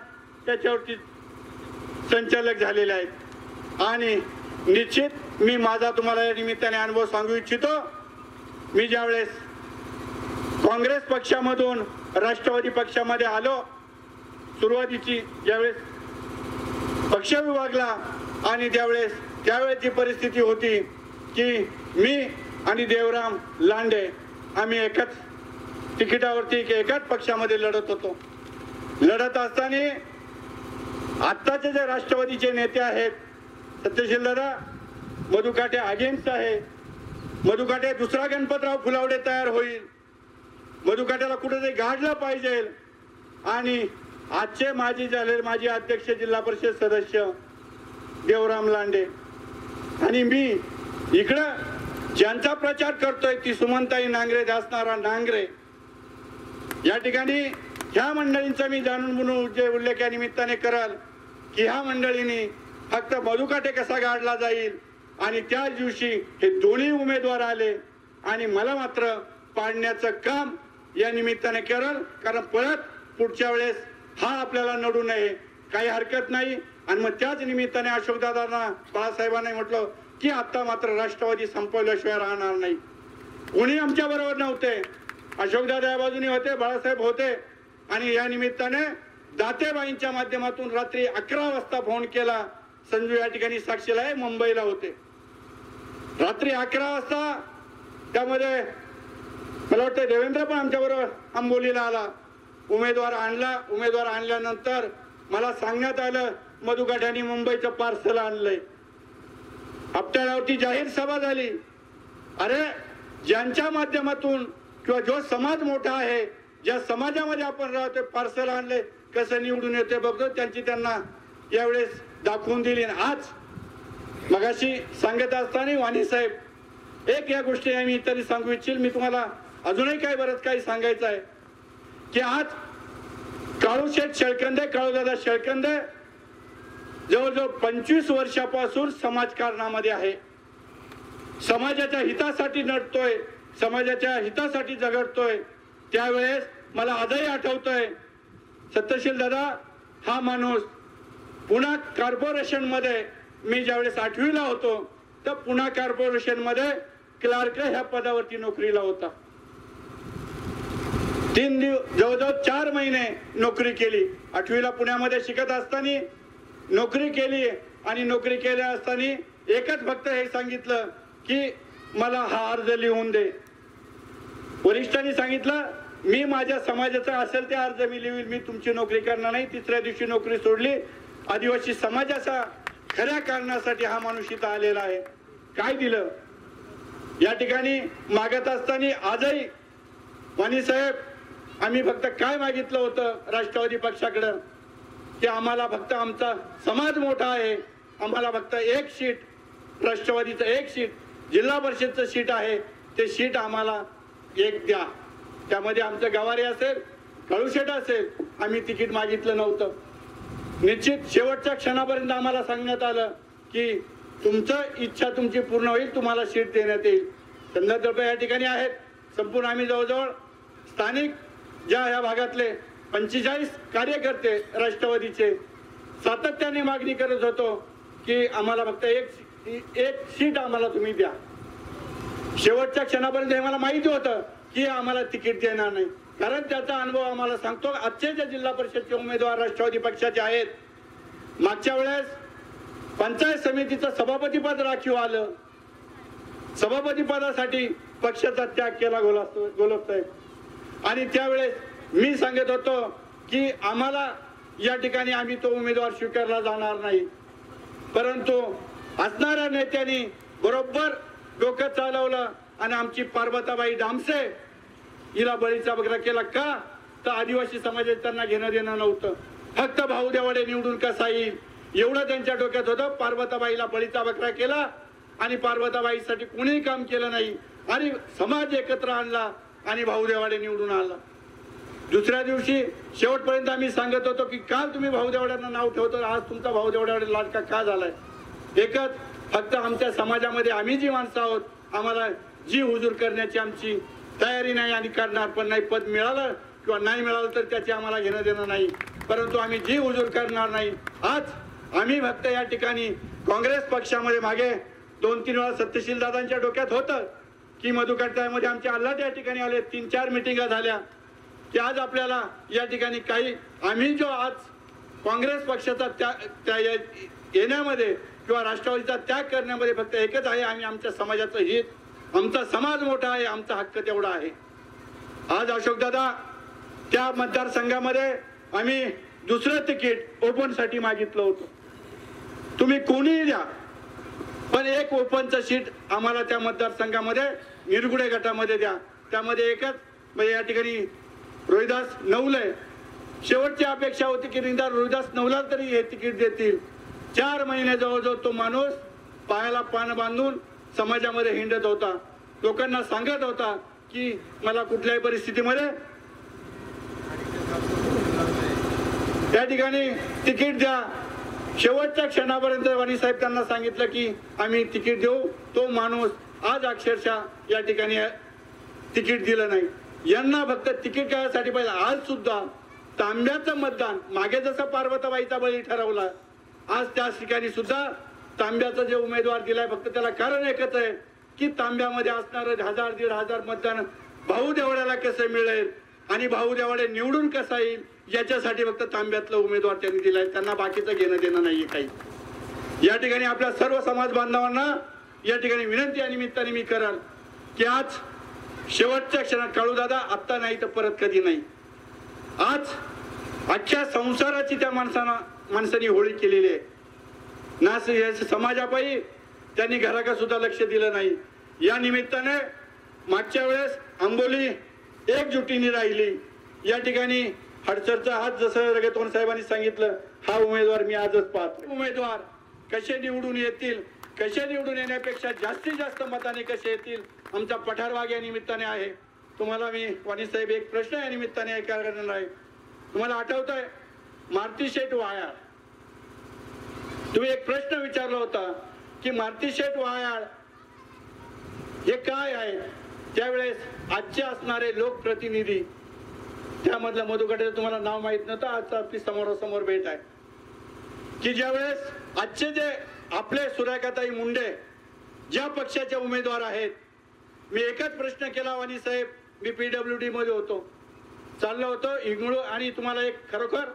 त्याच्यावरती संचालक झालेले आहेत. आणि निश्चित मी माझा तुम्हाला या निमित्ताने अनुभव सांगू इच्छितो. मी ज्यावेळेस काँग्रेस पक्षामधून राष्ट्रवादी पक्षामध्ये आलो, सुरुवातीची ज्यावेळेस पक्ष विभागला, आणि त्यावेळेची परिस्थिती होती की मी आणि देवराम लांडे आम्ही एकाच तिकिटावरती एकाच पक्षामध्ये लढत होतो. लढत असताना आत्ताचे जे राष्ट्रवादीचे नेते आहेत सत्यशील दादा, मधुकाटे अगेन्स्ट आहे. मधुकाटे दुसरा गणपतराव फुलावडे तयार होईल. मधुकाट्याला कुठेतरी गाडलं पाहिजे. आणि आजचे माजी अध्यक्ष जिल्हा परिषद सदस्य देवराम लांडे आणि मी इकडं ज्यांचा प्रचार करतोय ती सुमनताई नांगरे, असणारा नांगरे, या ठिकाणी ह्या मंडळींचा मी जाणून म्हणून उल्लेख या निमित्ताने कराल की ह्या मंडळींनी फक्त मधुकाटे कसा गाडला जाईल आणि त्याच दिवशी हे दोन्ही उमेदवार आले आणि मला मात्र पाडण्याचं काम या निमित्ताने कराल. कारण परत पुढच्या वेळेस हा आपल्याला नडू नये, काही हरकत नाही. आणि मग त्याच निमित्ताने अशोकदादांना, बाळासाहेबांना म्हटलं की आता मात्र राष्ट्रवादी संपवल्याशिवाय राहणार नाही. कोणी आमच्या बरोबर नव्हते. अशोकदादा या बाजूने होते, बाळासाहेब होते. आणि या निमित्ताने दातेबाईंच्या माध्यमातून रात्री 11 वाजता फोन केला. संजू या ठिकाणी साक्षीला आहे, मुंबईला होते. रात्री 11 वाजता त्यामध्ये मला वाटतं देवेंद्र पण आमच्या बरोबर आंबोलीला आला. उमेदवार आणला. उमेदवार आणल्यानंतर मला सांगण्यात आलं मधुकाट्यांनी मुंबईचं पार्सल आणलंय. आपट्यावरती जाहीर सभा झाली. अरे ज्यांच्या माध्यमातून किंवा जो समाज मोठा आहे, ज्या समाजामध्ये आपण राहतो, पार्सल आणले, कसं निवडून येते बघतो, त्यांची त्यांना यावेळेस दाखवून दिली. आज मगाशी सांगत असताना वाणी साहेब एक या गोष्टी मी तरी सांगू इच्छिल. मी तुम्हाला अजूनही काही बरंच काही सांगायचं आहे की आज काळूशेठ शेळकंदे, काळूदादा शेळकंदे जवळजवळ 25 वर्षापासून समाजकारणामध्ये आहे. समाजाच्या हितासाठी लढतोय, समाजाच्या हितासाठी झगडतोय. त्यावेळेस मला आजही आठवतोय सत्यशील दादा हा माणूस पुणा कॉर्पोरेशन मध्ये मी ज्यावेळेस 8वीला होतो तर पुणा कॉर्पोरेशन मध्ये क्लार्क ह्या पदावरती नोकरीला होता. 3 दिवस जवळजवळ 4 महिने नोकरी केली. 8वीला पुण्यामध्ये शिकत असताना नोकरी केली आणि नोकरी केल्या असताना एकच फक्त हे सांगितलं की मला हा अर्ज लिहून दे. वरिष्ठांनी सांगितलं मी माझ्या समाजाचा असेल ते अर्ज मी लिहिल, मी तुमची नोकरी करणार नाही. तिसऱ्या दिवशी नोकरी सोडली. आदिवासी समाजाचा खऱ्या कारणासाठी हा माणूस इथं आलेला आहे. काय दिलं या ठिकाणी मागत असताना आजही वाणी साहेब आम्ही फक्त काय मागितलं होतं राष्ट्रवादी पक्षाकडं की आम्हाला फक्त आमचा समाज मोठा आहे, आम्हाला फक्त एक सीट, राष्ट्रवादीचं एक सीट, जिल्हा परिषदचं सीट आहे, ते सीट आम्हाला एक द्या. त्यामध्ये आमचं गवारी असेल, काळूशेठ असेल, आम्ही तिकीट मागितलं नव्हतं. निश्चित शेवटच्या क्षणापर्यंत आम्हाला सांगण्यात आलं की तुमचं इच्छा तुमची पूर्ण होईल, तुम्हाला सीट देण्यात येईल. संदर्भ या ठिकाणी आहेत. संपूर्ण आम्ही जवळजवळ स्थानिक ज्या या भागातले 45 कार्यकर्ते राष्ट्रवादीचे सातत्याने मागणी करत होतो की आम्हाला फक्त एक सीट आम्हाला तुम्ही द्या. शेवटच्या क्षणापर्यंत हे मला माहिती होतं की आम्हाला तिकीट देणार नाही. कारण त्याचा अनुभव आम्हाला सांगतो. आजचे जे जिल्हा परिषदचे उमेदवार राष्ट्रवादी पक्षाचे आहेत, मागच्या वेळेस पंचायत समितीचं सभापतीपद राखीव आलं. सभापती पदासाठी पक्षाचा त्याग केला गोलप साहेब. आणि त्यावेळेस मी सांगत होतो की आम्हाला या ठिकाणी आम्ही तो उमेदवार स्वीकारला जाणार नाही. परंतु असणाऱ्या नेत्यांनी बरोबर डोकं चालवलं आणि आमची पार्वताबाई डामसे हिला बळीचा बकरा केला. का तर आदिवासी समाजात त्यांना घेणं देणं नव्हतं. फक्त भाऊ देवाडे निवडून कसा येईल एवढं त्यांच्या डोक्यात होतं. पार्वताबाईला बळीचा बकरा केला आणि पार्वताबाईसाठी कोणीही काम केलं नाही आणि समाज एकत्र आणला आणि भाऊ देवाडे निवडून आला. दुसऱ्या दिवशी शेवटपर्यंत आम्ही सांगत होतो की काल तुम्ही भाऊ देवाड्यांना नाव ठेवतो, आज तुमचा भाऊ देवाड्यावर लाडका का झालाय. एकच फक्त आमच्या समाजामध्ये आम्ही जी माणसं आहोत, आम्हाला जी हुजूर करण्याची आमची तयारी नाही आणि करणार पण नाही. पद मिळालं किंवा नाही मिळालं तर त्याची आम्हाला घेणं देणं नाही, परंतु आम्ही जी हुजूर करणार नाही. आज आम्ही फक्त या ठिकाणी काँग्रेस पक्षामध्ये मागे 2-3 वेळा सत्यशील दादांच्या डोक्यात होतं की मधुकाट्यामध्ये आमचे आल्हाट या ठिकाणी आले, 3-4 मिटिंगा झाल्या की आज आपल्याला या ठिकाणी काही आम्ही जो आज काँग्रेस पक्षाचा त्या येण्यामध्ये किंवा राष्ट्रवादीचा त्याग करण्यामध्ये फक्त एकच आहे, आम्ही आमच्या समाजाचं हित, आमचा समाज मोठा आहे, आमचा हक्क तेवढा आहे. आज अशोकदादा त्या मतदारसंघामध्ये आम्ही दुसरं तिकीट ओपन साठी मागितलं होतं. तुम्ही कोणीही द्या, पण एक ओपनचं सीट आम्हाला त्या मतदारसंघामध्ये निरगुडे गटामध्ये द्या. त्यामध्ये एकच म्हणजे या ठिकाणी रोहिदास नवले. शेवटची अपेक्षा होती की निदान रोहिदास नवला तरी हे तिकीट देतील. 4 महिने जवळजवळ तो माणूस पायाला पान बांधून समाजामध्ये हिंडत होता. लोकांना सांगत होता की मला कुठल्याही परिस्थितीमध्ये त्या ठिकाणी तिकीट द्या. शेवटच्या क्षणापर्यंत वाणी साहेब त्यांना सांगितलं की आम्ही तिकीट देऊ. तो माणूस आज अक्षरशः या ठिकाणी तिकीट दिलं नाही. यांना फक्त तिकीट घ्यायसाठी पाहिजे. आज सुद्धा तांब्याचं मतदान मागे जसं पार्वताबाईचा बळी ठरवला, आज त्या ठिकाणी सुद्धा तांब्याचा जे उमेदवार दिलाय फक्त त्याला कारण एकच आहे की तांब्यामध्ये असणारं 1000-1500 मतदान भाऊ देवड्याला कसं मिळेल आणि भाऊ देवडे निवडून कसा येईल याच्यासाठी फक्त तांब्यातला उमेदवार त्यांनी दिलाय. त्यांना बाकीचं घेणं देणं नाहीये काही. या ठिकाणी आपल्या सर्व समाज बांधवांना या ठिकाणी विनंती या निमित्ताने मी कराल की आज शेवटच्या क्षणात काळूदादा आत्ता नाही तर परत कधी नाही. आज अख्ख्या संसाराची त्या माणसाने होळी केलेली आहे ना. समाजापायी त्यांनी घराकडे सुद्धा लक्ष दिलं नाही. या निमित्ताने मागच्या वेळेस आंबोली एकजुटीने राहिली. या ठिकाणी हडसरचा हात जसं रगतवन साहेबांनी सांगितलं हा उमेदवार मी आजच पाहतो. उमेदवार कसे निवडून येतील, कसे निवडून येण्यापेक्षा जास्तीत जास्त मताने कसे येतील आमचा पठारवाग या निमित्ताने आहे. तुम्हाला मी वाणी साहेब एक प्रश्न या निमित्ताने करणार आहे. तुम्हाला आठवत आहे मारुती शेठ वायाळ, तुम्ही एक प्रश्न विचारला होता की मारुती शेठ वायाळ हे काय आहे. त्यावेळेस आजचे असणारे लोकप्रतिनिधी त्यामधल्या मधुकटेचं तुम्हाला नाव माहित नव्हतं. आज आपली समोरासमोर भेट आहे की ज्यावेळेस आजचे जे आपले सुरेखाताई मुंडे ज्या पक्षाचे उमेदवार आहेत. मी एकच प्रश्न केला वाणी साहेब, मी PWD मध्ये होतो, चाललो होतो इंगळू आणि तुम्हाला एक खरोखर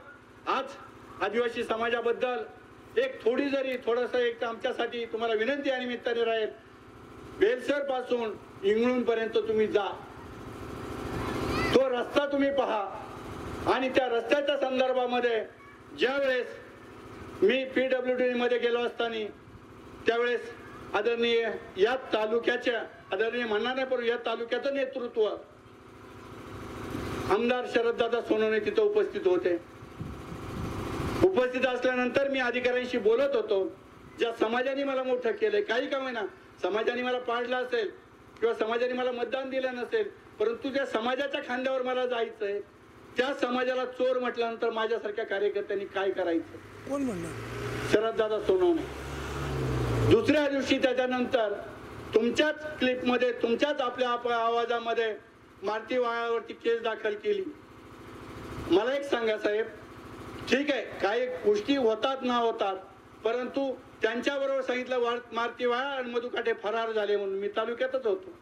आज आदिवासी समाजाबद्दल एक थोडी जरी थोडंसं एक आमच्यासाठी तुम्हाला विनंती या निमित्ताने राहील. बेलसर पासून इंगळून पर्यंत तुम्ही जा, तो रस्ता तुम्ही पहा आणि त्या रस्त्याच्या संदर्भामध्ये ज्यावेळेस मी PWD मध्ये गेलो असताना त्यावेळेस आदरणीय या तालुक्याच्या आदरणीय म्हणणार नाही पण या तालुक्याचं नेतृत्व आमदार शरददादा सोनवणे तिथं उपस्थित होते. उपस्थित असल्यानंतर मी अधिकाऱ्यांशी बोलत होतो. ज्या समाजाने मला मोठं केलंय, काही का होईना समाजाने मला पाडलं असेल किंवा समाजाने मला मतदान दिलं नसेल, परंतु त्या समाजाच्या खांद्यावर मला जायचंय. त्या समाजाला चोर म्हटल्यानंतर माझ्यासारख्या कार्यकर्त्यांनी काय करायचं, कोण म्हणणार? शरददादा सोनवणे. दुसऱ्या दिवशी त्याच्यानंतर तुमच्याच क्लिपमध्ये तुमच्याच आपल्या आवाजामध्ये मारुती वायावरती केस दाखल केली. मला एक सांगा साहेब, ठीक आहे काही गोष्टी होतात ना होतात, परंतु त्यांच्याबरोबर सांगितलं मारुती वाया आणि मधुकाटे फरार झाले म्हणून. मी तालुक्यातच होतो.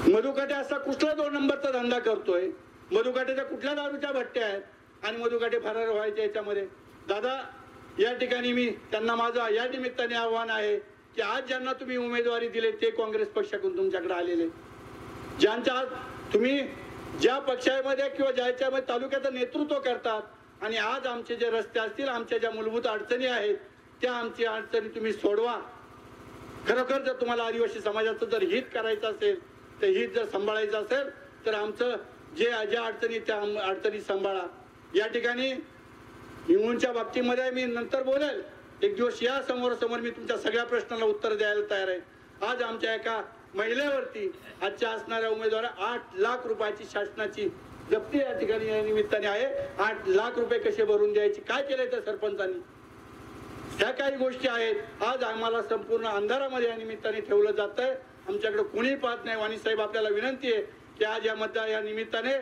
मधुकाटे असा कुठला 2 नंबरचा धंदा करतोय, मधुकाटेच्या कुठल्या दारूच्या भट्ट्या आहेत आणि मधुकाटे फरार व्हायचे याच्यामध्ये. दादा या ठिकाणी मी त्यांना माझं या निमित्ताने आव्हान आहे की आज ज्यांना तुम्ही उमेदवारी दिले ते काँग्रेस पक्षाकडून तुमच्याकडे आलेले, ज्यांच्या आज तुम्ही ज्या पक्षामध्ये किंवा ज्याच्यामध्ये तालुक्याचं नेतृत्व करतात आणि आज आमचे जे रस्ते असतील, आमच्या ज्या मूलभूत अडचणी आहेत त्या आमची अडचणी तुम्ही सोडवा. खरोखर जर तुम्हाला आदिवासी समाजाचं जर हित करायचं असेल, ते हित जर सांभाळायचं असेल तर आमचं ज्या अडचणी त्या अडचणी सांभाळा. या ठिकाणी इंगळूच्या बाबतीमध्ये मी नंतर बोलेल. एक दिवस या समोरासमोर मी तुमच्या सगळ्या प्रश्नाला उत्तर द्यायला तयार आहे. आज आमच्या एका महिलेवरती आजच्या असणाऱ्या उमेदवार 8 लाख रुपयाची शासनाची जप्ती या ठिकाणी या निमित्ताने आहे. 8 लाख रुपये कसे भरून द्यायचे, काय केलंय त्या सरपंचांनी, ह्या काही गोष्टी आहेत. आज आम्हाला संपूर्ण अंधारामध्ये या निमित्ताने ठेवलं जात आहे. आमच्याकडे कोणी पाहत नाही. वाणी साहेब आपल्याला विनंती आहे की आज या मतदार या निमित्ताने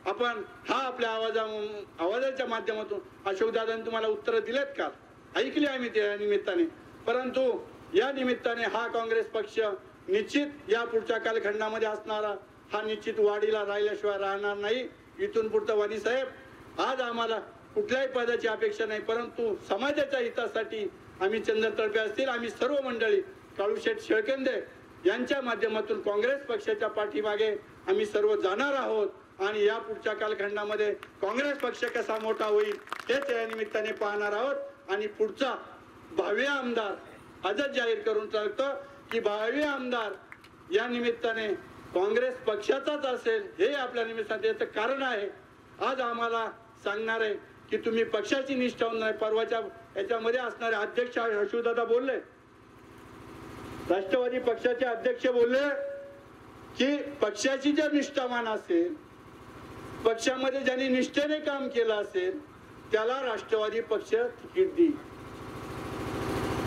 आपण हा आपल्या आवाजाच्या माध्यमातून अशोकदादांनी तुम्हाला उत्तरं दिलेत का, ऐकली आम्ही त्या निमित्ताने. परंतु या निमित्ताने हा काँग्रेस पक्ष निश्चित या पुढच्या कालखंडामध्ये असणारा हा निश्चित वाढीला राहिल्याशिवाय राहणार नाही. इथून पुढचं वाणी साहेब आज आम्हाला कुठल्याही पदाची अपेक्षा नाही, परंतु समाजाच्या हितासाठी आम्ही चंद्र तळपे असतील, आम्ही सर्व मंडळी काळूशेठ शेळकेंदे यांच्या माध्यमातून काँग्रेस पक्षाच्या पाठीमागे आम्ही सर्व जाणार आहोत. आणि या पुढच्या कालखंडामध्ये काँग्रेस पक्ष कसा मोठा होईल हेच या निमित्ताने पाहणार आहोत. आणि पुढचा भावी आमदार आजच जाहीर करून सांगतो की 22 आमदार या निमित्ताने काँग्रेस पक्षाचाच असेल हे आपल्या निमित्ताने याचं कारण आहे. आज आम्हाला सांगणार आहे की तुम्ही पक्षाची निष्ठावून नाही. परवाच्या याच्यामध्ये असणारे अध्यक्ष हर्षदादा बोलले, राष्ट्रवादी पक्षाचे अध्यक्ष बोलले की पक्षाची जर निष्ठावान असेल, पक्षामध्ये ज्यांनी निष्ठेने काम केलं असेल त्याला राष्ट्रवादी पक्ष तिकीट देईल.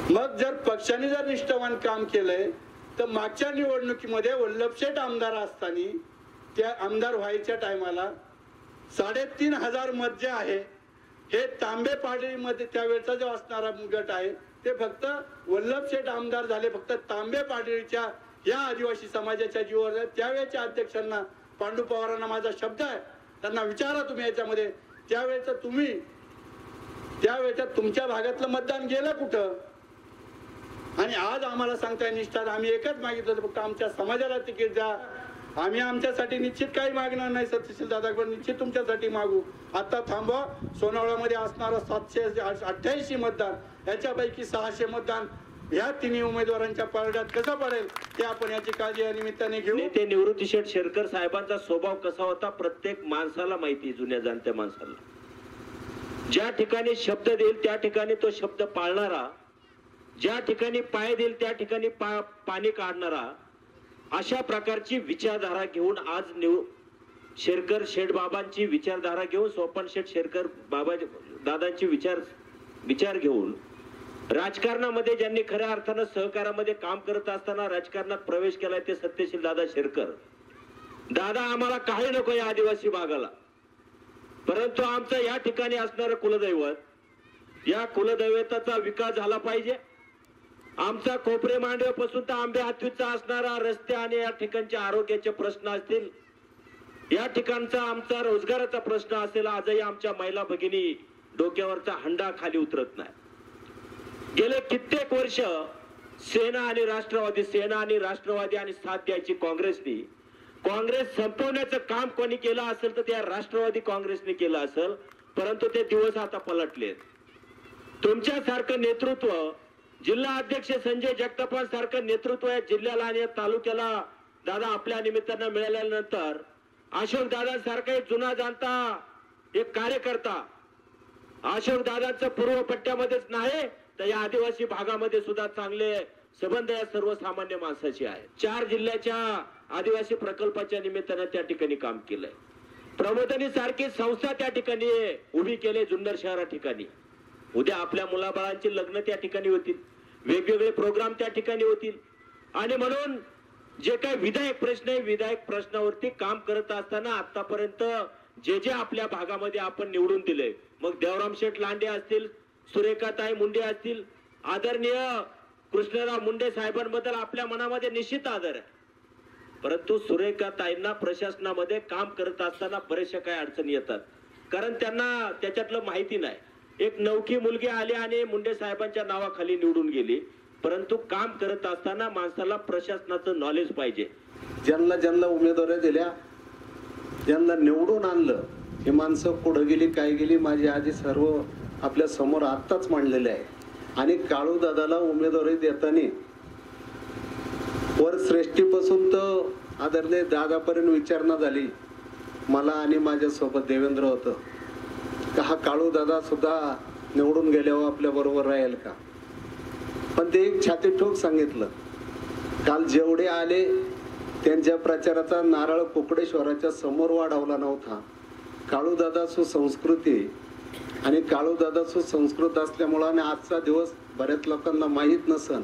मग जर पक्षाने जर निष्ठावान काम केलंय तर मागच्या निवडणुकीमध्ये वल्लभशेठ आमदार असताना त्या आमदार व्हायच्या टायमाला 3,500 मत जे आहे हे तांबे पाडळीमध्ये त्यावेळचा जो असणारा गट आहे ते फक्त वल्लभशेठ आमदार झाले फक्त तांबे पाडळीच्या या आदिवासी समाजाच्या जीवावर. त्यावेळेच्या अध्यक्षांना पांडू पवारांना माझा शब्द आहे, त्यांना विचारा तुम्ही याच्यामध्ये त्यावेळेच्या तुमच्या भागातलं मतदान गेलं कुठं. आणि आज आम्हाला सांगताय निष्ठा आम्ही एकच मागितलं होतं, फक्त आमच्या समाजाला तिकीट द्या. आम्ही आमच्यासाठी निश्चित काही मागणार नाही सत्यशील दादा, पण निश्चित तुमच्यासाठी मागू. आता थांबवा. सोनावळ्यामध्ये असणारं 788 मतदान याच्यापैकी 600 मतदान ह्या तिन्ही उमेदवारांच्या पारड्यात कसं पडेल ते आपण याची काळजी या निमित्ताने घेऊ. नेते निवृत्ती शेठ शेरकर साहेबांचा स्वभाव कसा होता प्रत्येक माणसाला माहिती, जुन्या जाणत्या माणसाला. ज्या ठिकाणी शब्द देईल त्या ठिकाणी तो शब्द पाळणारा, ज्या ठिकाणी पाय देईल त्या ठिकाणी पाणी काढणारा, अशा प्रकारची विचारधारा घेऊन आज शेरकर शेठ बाबांची विचारधारा घेऊन, सोपन शेठ शेरकर बाबा दादांची विचार घेऊन राजकारणामध्ये ज्यांनी खऱ्या अर्थानं सहकारामध्ये काम करत असताना राजकारणात प्रवेश केलाय ते सत्यशील दादा शेरकर. दादा आम्हाला काही नको या आदिवासी भागाला, परंतु आमचं या ठिकाणी असणारं कुलदैवत, या कुलदैवताचा विकास झाला पाहिजे. आमचा कोपरे मांडव्यापासून तर आंबे हातवीचा असणारा रस्ते आणि या ठिकाणचे आरोग्याचे प्रश्न असतील, या ठिकाणचा आमचा रोजगाराचा प्रश्न असेल. आजही आमच्या महिला भगिनी डोक्यावरचा हंडा खाली उतरत नाही. गेले कित्येक वर्ष सेना आणि राष्ट्रवादी आणि साथ द्यायची काँग्रेसनी. काँग्रेस संपवण्याचं काम कोणी केलं असेल तर त्या राष्ट्रवादी काँग्रेसने केलं असेल, परंतु ते दिवस आता पलटलेत. तुमच्यासारखं नेतृत्व, जिल्हा अध्यक्ष संजय जगतापांसारखं नेतृत्व या जिल्ह्याला आणि या तालुक्याला दादा आपल्या निमित्तानं मिळाल्यानंतर अशोक दादांसारखा एक जुना जाणता एक कार्यकर्ता, अशोक दादांचं पूर्व पट्ट्यामध्येच नाही तर या आदिवासी भागामध्ये सुद्धा चांगले संबंध या सर्वसामान्य माणसाचे आहेत. 4 जिल्ह्याच्या आदिवासी प्रकल्पाच्या निमित्तानं त्या ठिकाणी काम केलंय. प्रबोधिनी सारखी संस्था त्या ठिकाणी उभी केली जुन्नर शहरा ठिकाणी. उद्या आपल्या मुलाबाळांची लग्न त्या ठिकाणी होतील, वेगवेगळे प्रोग्राम त्या ठिकाणी होतील. आणि म्हणून जे काही विधायक प्रश्न आहे, विधायक प्रश्नावरती काम करत असताना आतापर्यंत जे आपल्या भागामध्ये आपण निवडून दिले, मग देवराम शेठ लांडे असतील, सुरेखाताई मुंडे असतील, आदरणीय कृष्णराव मुंडे साहेबांबद्दल आपल्या मनामध्ये निश्चित आदर आहे. परंतु सुरेखाताईंना प्रशासनामध्ये काम करत असताना बरेचशा काही अडचणी येतात, कारण त्यांना त्याच्यातलं माहिती नाही. एक नवखी मुलगी आली आणि मुंडे साहेबांच्या नावाखाली निवडून गेली, परंतु काम करत असताना माणसाला प्रशासनाचं नॉलेज पाहिजे. ज्यांना उमेदवारी दिल्या, ज्यांना निवडून आणलं, हे माणसं पुढे गेली काय गेली माझी आजी सर्व आपल्या समोर आत्ताच मांडलेले आहे. आणि काळू दादाला उमेदवारी देताना वर श्रेष्ठीपासून तर आदरणीय दादापर्यंत विचारणा झाली. मला आणि माझ्यासोबत देवेंद्र होतं का हा काळू दादा सुद्धा निवडून गेल्यावर आपल्या बरोबर राहील का. पण ते एक छाती ठोक सांगितलं. काल जेवढे आले त्यांच्या प्रचाराचा नारळ कोकडेश्वराच्या समोर वाढवला नव्हता. काळू दादा सुसंस्कृती आणि काळू दादा सुसंस्कृत असल्यामुळे आणि आजचा दिवस बऱ्याच लोकांना माहीत नसन,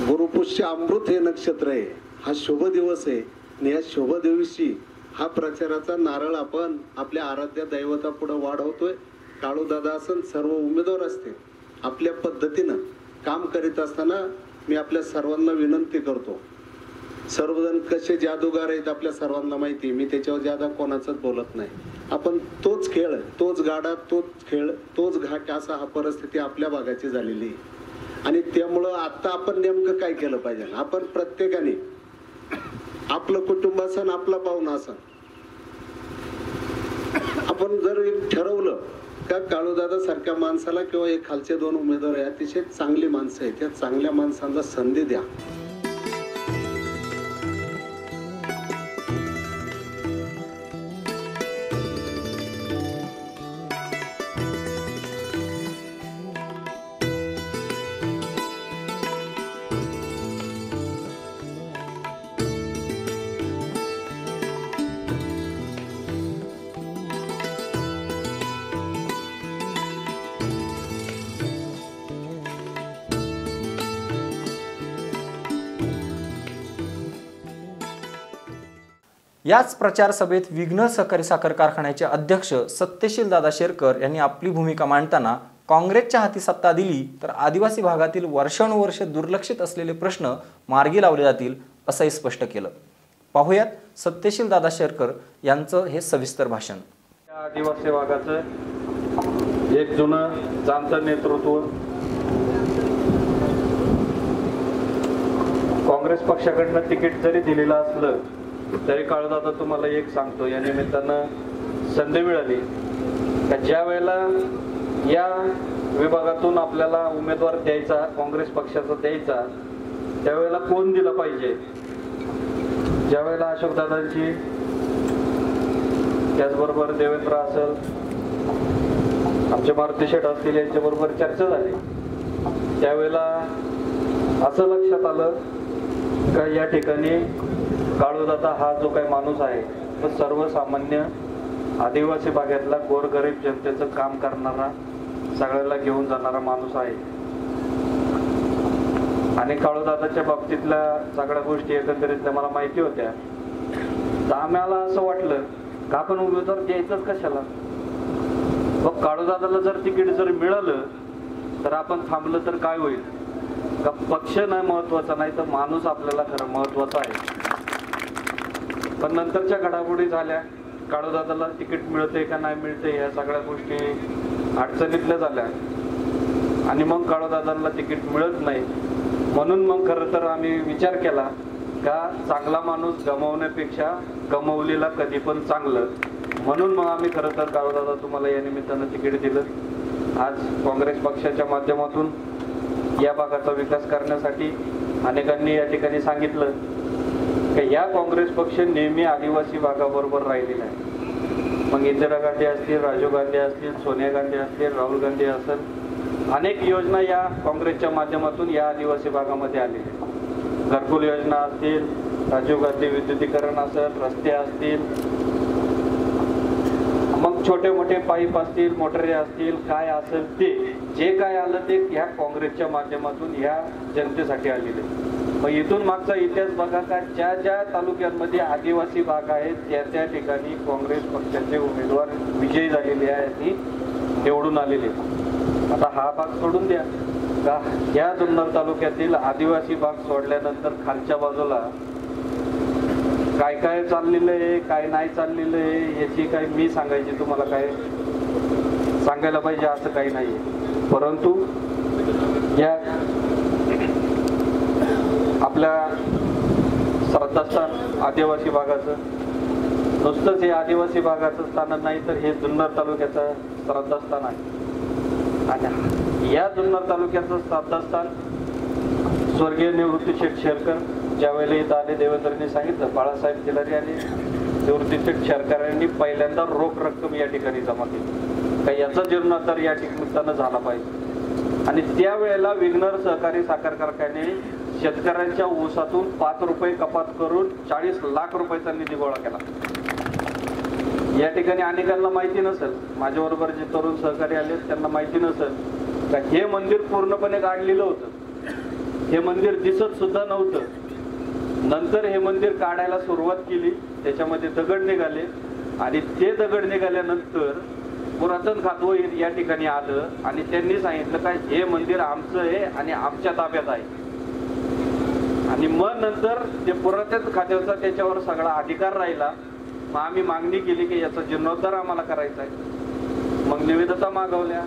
गुरुपुष्य अमृत हे नक्षत्र आहे, हा शुभ दिवस आहे. आणि या शुभ दिवशी हा प्रचाराचा नारळ आपण आपल्या आराध्य दैवतापुढे वाढवतोय. काळू दादा असन सर्व उमेदवार असते आपल्या पद्धतीनं काम करीत असताना मी आपल्या सर्वांना विनंती करतो, सर्वजण कसे जादूगार आहेत आपल्या सर्वांना माहिती, मी त्याच्यावर ज्यादा कोणाचंच बोलत नाही. आपण तोच खेळ, तोच गाडा, तोच खेळ, तोच घाट, असा हा परिस्थिती आपल्या भागाची झालेली आहे. आणि त्यामुळं आता आपण नेमकं काय केलं पाहिजे, आपण प्रत्येकाने आपलं कुटुंब असन, आपला पाहुणा असन, आपण जर एक ठरवलं का काळूदादा सारख्या माणसाला किंवा हे खालचे 2 उमेदवार आहे अतिशय चांगली माणसं आहेत, त्या चांगल्या माणसांना संधी द्या. याच प्रचार सभेत विघ्न सहकारी साखर कारखान्याचे अध्यक्ष सत्यशील दादा शेरकर यांनी आपली भूमिका मांडताना काँग्रेसच्या हाती सत्ता दिली तर आदिवासी भागातील वर्षानुवर्षे दुर्लक्षित असलेले प्रश्न मार्गी लावले जातील असंही स्पष्ट केलं. पाहुयात सत्यशील दादा शेरकर यांचं हे सविस्तर भाषण. आदिवासी भागाचं एक जुनं जाणतं नेतृत्व काँग्रेस पक्षाकडनं तिकीट जरी दिलेलं असलं तरी काळूदादा तुम्हाला एक सांगतो, या निमित्तानं संधी मिळाली का ज्या वेळेला या विभागातून आपल्याला उमेदवार द्यायचा, काँग्रेस पक्षाचा द्यायचा, त्यावेळेला कोण दिलं पाहिजे. ज्या वेळेला अशोकदादांची त्याचबरोबर देवेंद्र असेल, आमचे मारुती शेठ असतील यांच्याबरोबर चर्चा झाली, त्यावेळेला असं लक्षात आलं का या ठिकाणी काळूदादा हा जो काही माणूस आहे तो सर्वसामान्य आदिवासी भागातला गोरगरीब जनतेचं काम करणारा, सगळ्याला घेऊन जाणारा माणूस आहे. आणि काळूदादाच्या बाबतीतल्या सगळ्या गोष्टी एकंदरीत मला माहिती होत्या. तर आम्हाला असं वाटलं का आपण उमेदवार द्यायचंच कशाला, मग काळूदादाला जर तिकीट जर मिळालं तर आपण थांबलं तर काय होईल. का पक्ष नाही महत्वाचा, नाही तर माणूस आपल्याला खरं महत्वाचा आहे. पण नंतरच्या घडामोडी झाल्या, काळूदादाला तिकीट मिळते का नाही मिळते या सगळ्या गोष्टी अडचणीतल्या झाल्या आणि मग काळूदादाला तिकीट मिळत नाही. म्हणून मग खरं तर आम्ही विचार केला का चांगला माणूस गमावण्यापेक्षा गमावलेला कधी पण चांगलं. म्हणून मग आम्ही खरं तर काळूदादा तुम्हाला या निमित्तानं तिकीट दिलं. आज काँग्रेस पक्षाच्या माध्यमातून या भागाचा विकास करण्यासाठी अनेकांनी या ठिकाणी सांगितलं की या काँग्रेस पक्ष नेहमी आदिवासी भागाबरोबर राहिलेला आहे. मग इंदिरा गांधी असतील, राजीव गांधी असतील, सोनिया गांधी असतील, राहुल गांधी असेल, अनेक योजना या काँग्रेसच्या माध्यमातून या आदिवासी भागामध्ये आलेल्या. घरकुल योजना असतील, राजीव गांधी विद्युतीकरण असेल, रस्ते असतील, मग छोटे मोठे पाईप असतील, मोटरे असतील, काय असेल ते जे काय आलं ते ह्या काँग्रेसच्या माध्यमातून ह्या जनतेसाठी आलेले. मग इथून मागचा इतिहास बघा का ज्या ज्या तालुक्यांमध्ये आदिवासी भाग आहेत त्या त्या ठिकाणी काँग्रेस पक्षाचे उमेदवार विजयी झालेले आहेत आणि निवडून आलेले. आता हा भाग सोडून द्या का ह्या जुन्नर तालुक्यातील आदिवासी भाग सोडल्यानंतर खालच्या बाजूला काय काय चाललेलं आहे, काय नाही चाललेलं आहे याची काही मी सांगायची तुम्हाला काय सांगायला पाहिजे असं काही नाही. परंतु या आपल्या श्रद्धास्थान आदिवासी भागाचं नुसतंच हे आदिवासी भागाचं स्थान नाही तर हे जुन्नर तालुक्याचं श्रद्धास्थान आहे. आणि या जुन्नर तालुक्याचं श्रद्धास्थान स्वर्गीय निवृत्ती शेठ शेरकर ज्यावेळेला इथं आले, देवेंद्रनी सांगितलं बाळासाहेब खिलारी आणि निवृत्ती शेठ शेरकर यांनी पहिल्यांदा रोख रक्कम या ठिकाणी जमा केली का याचा जीर्णोद्धार या ठिकाणी झाला पाहिजे. आणि त्यावेळेला विघ्नर सहकारी साखर कारखाने शेतकऱ्यांच्या ऊसातून 5 रुपये कपात करून 40 लाख रुपयाचा निधी गोळा केला. या ठिकाणी अनेकांना माहिती नसेल, माझ्याबरोबर जे तरुण सहकारी आले त्यांना माहिती नसेल का हे मंदिर पूर्णपणे गाडलेलं होतं. हे मंदिर दिसत सुद्धा नव्हतं. नंतर हे मंदिर काढायला सुरुवात केली, त्याच्यामध्ये दगड निघाले आणि ते दगड निघाल्यानंतर पुरातन खातं या ठिकाणी आलं आणि त्यांनी सांगितलं का हे मंदिर आमचं आहे आणि आमच्या ताब्यात आहे. आणि मग नंतर ते पुरातन खात्याचा त्याच्यावर सगळा अधिकार राहिला. मग आम्ही मागणी केली की याचा जीर्णोद्धार आम्हाला करायचा आहे. मग निविदा मागवल्या,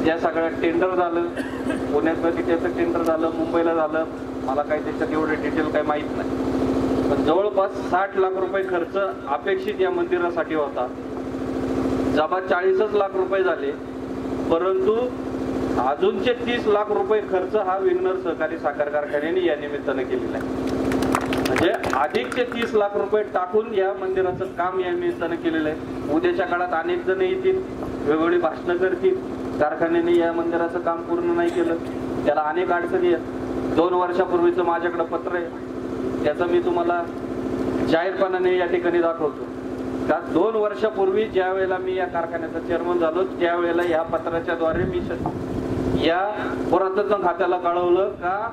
त्या सगळ्या टेंडर झालं, पुण्यात त्याचं टेंडर झालं, मुंबईला झालं, मला काही त्याच्यात एवढं डिटेल काही माहीत नाही. पण जवळपास 60 लाख रुपये खर्च अपेक्षित या मंदिरासाठी होता. जमा 40 लाख रुपये झाले, परंतु अजूनचे 30 लाख रुपये खर्च हा विघ्नर सहकारी साखर कारखान्याने या निमित्तानं केलेला आहे. म्हणजे अधिकचे 30 लाख रुपये टाकून या मंदिराचं काम या निमित्तानं केलेलं आहे. उद्याच्या काळात अनेक जण येतील, वेगवेगळी भाषणं करतील, कारखान्याने या मंदिराचं काम पूर्ण नाही केलं, त्याला अनेक अडचणी आहेत. 2 वर्षापूर्वीचं माझ्याकडे पत्र आहे, त्याचं मी तुम्हाला जाहीरपणाने या ठिकाणी दाखवतो. का 2 वर्षापूर्वी ज्या वेळेला मी या कारखान्याचा चेअरमन झालो, त्यावेळेला या पत्राच्या द्वारे मी या पुरातत्व खात्याला कळवलं का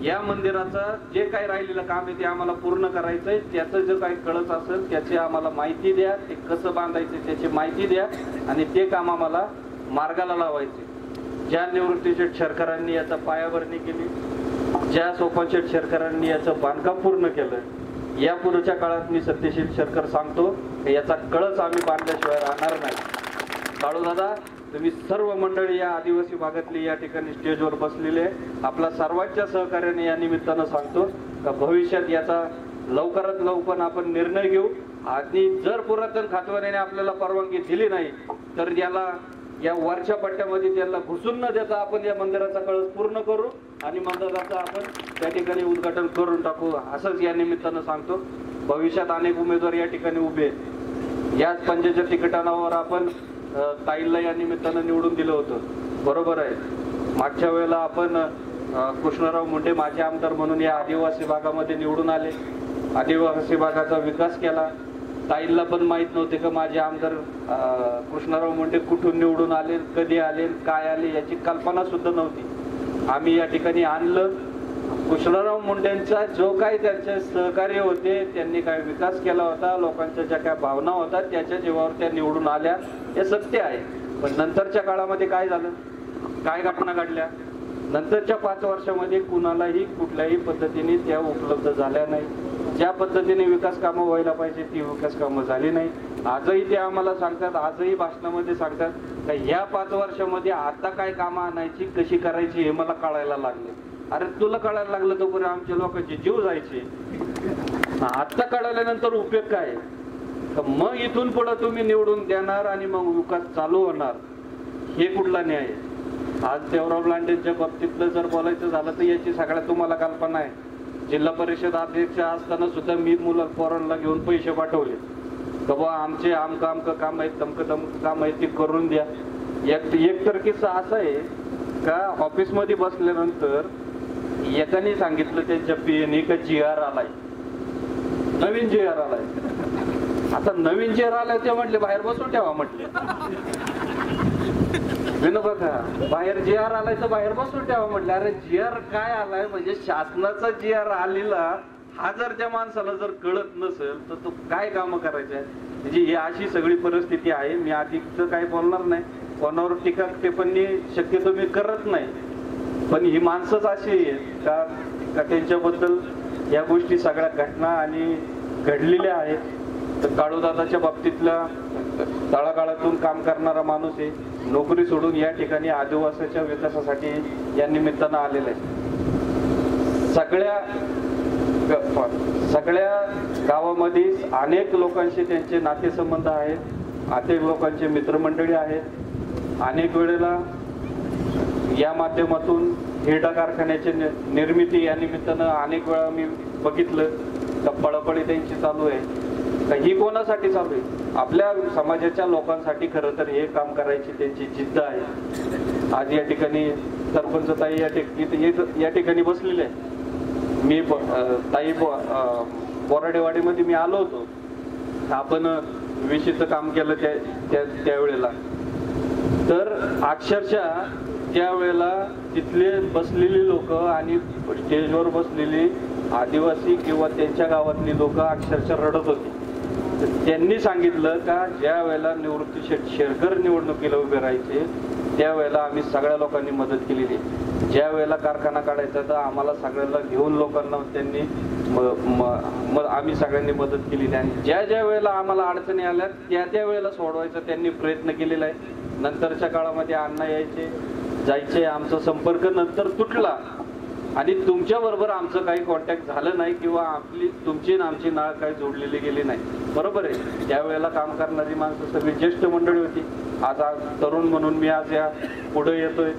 या मंदिराचं जे काही राहिलेलं काम आहे ते आम्हाला पूर्ण करायचंय. त्याचं जे काही कळत असेल त्याची आम्हाला माहिती द्या, ते कसं बांधायचं त्याची माहिती द्या आणि ते काम आम्हाला मार्गाला लावायचे. ज्या निवृत्ती शेठ शेरकरांनी याचा पायाभरणी केली, ज्या सोपान शेठ शेरकरांनी याचं बांधकाम पूर्ण केलं, या पुढच्या काळात मी सत्यशील शेरकर सांगतो याचा कळस आम्ही बांधल्याशिवाय राहणार नाही. काळूदादा, तुम्ही सर्व मंडळी या आदिवासी भागातली या ठिकाणी स्टेजवर बसलेले, आपला सर्वांच्या सहकार्याने या निमित्तानं सांगतो का भविष्यात याचा लवकरात लवकर आपण निर्णय घेऊ. आणि जर पुरातन खातवाने आपल्याला परवानगी दिली नाही तर याला या वरच्या पट्ट्यामध्ये त्याला घुसून न देता आपण या मंदिराचा कळस पूर्ण करू आणि मंदिराचं आपण त्या ठिकाणी उद्घाटन करून टाकू, असंच या निमित्तानं सांगतो. भविष्यात अनेक उमेदवार या ठिकाणी उभे, याच पंचायतच्या तिकिटांवर आपण ताईला या निमित्तानं निवडून दिलं होतं, बरोबर आहे. मागच्या वेळेला आपण कृष्णराव मुंडे माझे आमदार म्हणून या आदिवासी भागामध्ये निवडून आले, आदिवासी भागाचा विकास केला. ताईला पण माहित नव्हते का माझे आमदार कृष्णराव मुंडे कुठून निवडून आले, कधी आले, काय आले याची कल्पना सुद्धा नव्हती. आम्ही या ठिकाणी आणलं. कृष्णराव मुंडेंचा जो काही त्यांचे सहकार्य होते, त्यांनी काय विकास केला होता, लोकांच्या ज्या काय भावना होत्या त्याच्या जीवावर त्या निवडून आल्या, हे सत्य आहे. पण नंतरच्या काळामध्ये काय झालं, काय घटना घडल्या, नंतरच्या 5 वर्षामध्ये कुणालाही कुठल्याही पद्धतीने त्या उपलब्ध झाल्या नाही. ज्या पद्धतीने विकास कामं व्हायला पाहिजे ती विकास कामं झाली नाही. आजही ते आम्हाला सांगतात, आजही भाषणामध्ये सांगतात का ह्या 5 वर्षामध्ये आता काय कामं आणायची, कशी करायची हे मला कळायला लागले. अरे तुला कळायला लागलं तर पुढे आमच्या लोकांचे जीव जायचे, आता कळाल्यानंतर उपयोग काय. मग इथून पुढे तुम्ही निवडून देणार आणि मग विकास चालू होणार, हे कुठला न्याय. आज देवराव लांडेंच्या बाबतीतलं जर बोलायचं झालं तर याची सगळ्यात तुम्हाला कल्पना आहे. जिल्हा परिषद अध्यक्ष असताना सुद्धा मी मुलं पोरांना घेऊन पैसे पाठवले का बा आमचे आमकं काम आहेत, तमकं काम आहे ते करून द्या. एक तर किस्सा असा आहे का ऑफिसमध्ये बसल्यानंतर एकाने सांगितलं त्यांच्या पीएने का GR आलाय, नवीन GR आलाय. आता नवीन GR आलाय ते म्हटले बाहेर बसून ठेवा, म्हटले बघा बाहेर GR आलाय तर बाहेर बसून ठेवा म्हटलं. अरे GR काय आलाय म्हणजे शासनाचा GR आलेला हा जर त्या माणसाला जर कळत नसेल तर तो काय काम करायचं आहे. म्हणजे ही अशी सगळी परिस्थिती आहे. मी अधिकच काही बोलणार नाही, कोणावर टीका टिप्पणी शक्यतो मी करत नाही, पण ही माणसंच अशी आहेत का त्यांच्याबद्दल या गोष्टी सगळ्या घटना आणि घडलेल्या आहेत. तर काळूदादाच्या बाबतीतला तळागाळातून काम करणारा माणूस आहे, नोकरी सोडून या ठिकाणी आदिवासीच्या विकासासाठी या निमित्तानं आलेला आहे. सगळ्या गावामध्ये अनेक लोकांशी त्यांचे नातेसंबंध आहेत, अनेक लोकांचे मित्रमंडळी आहेत. अनेक वेळेला या माध्यमातून हिरडा कारखान्याची निर्मिती या निमित्तानं अनेक वेळा मी बघितलं का पळपळी त्यांची चालू आहे. ही कोणासाठी चालू आहे, आपल्या समाजाच्या लोकांसाठी. खरं तर हे काम करायची त्यांची जिद्द आहे. आज या ठिकाणी सरपंच ताई या ठिकाणी बसलेले आहे. मी ताई बोराडेवाडीमध्ये मी आलो होतो, आपण विशीचं काम केलं त्यावेळेला. तर अक्षरशः त्यावेळेला तिथले बसलेली लोक आणि स्टेजवर बसलेली आदिवासी किंवा त्यांच्या गावातली लोक अक्षरशः रडत होती. त्यांनी सांगितलं का ज्या वेळेला निवृत्ती शेठ शेरकर निवडणुकीला उभे राहायचे त्यावेळेला आम्ही सगळ्या लोकांनी मदत केलेली. ज्या वेळेला कारखाना काढायचा तर आम्हाला सगळ्यांना घेऊन लोकांना त्यांनी आम्ही सगळ्यांनी मदत केलेली. आणि ज्या वेळेला आम्हाला अडचणी आल्या त्या वेळेला सोडवायचा त्यांनी प्रयत्न केलेला आहे. नंतरच्या काळामध्ये अण्णा यायचे जायचे, आमचा संपर्क नंतर तुटला. आणि तुमच्याबरोबर आमचं काही कॉन्टॅक्ट झालं नाही किंवा तुमची आणि आमची नाळ काही जोडलेली गेली नाही. बरोबर आहे, त्यावेळेला काम करणारी माणसं सगळी ज्येष्ठ मंडळी होती. आज तरुण म्हणून मी आज या पुढे येतोय,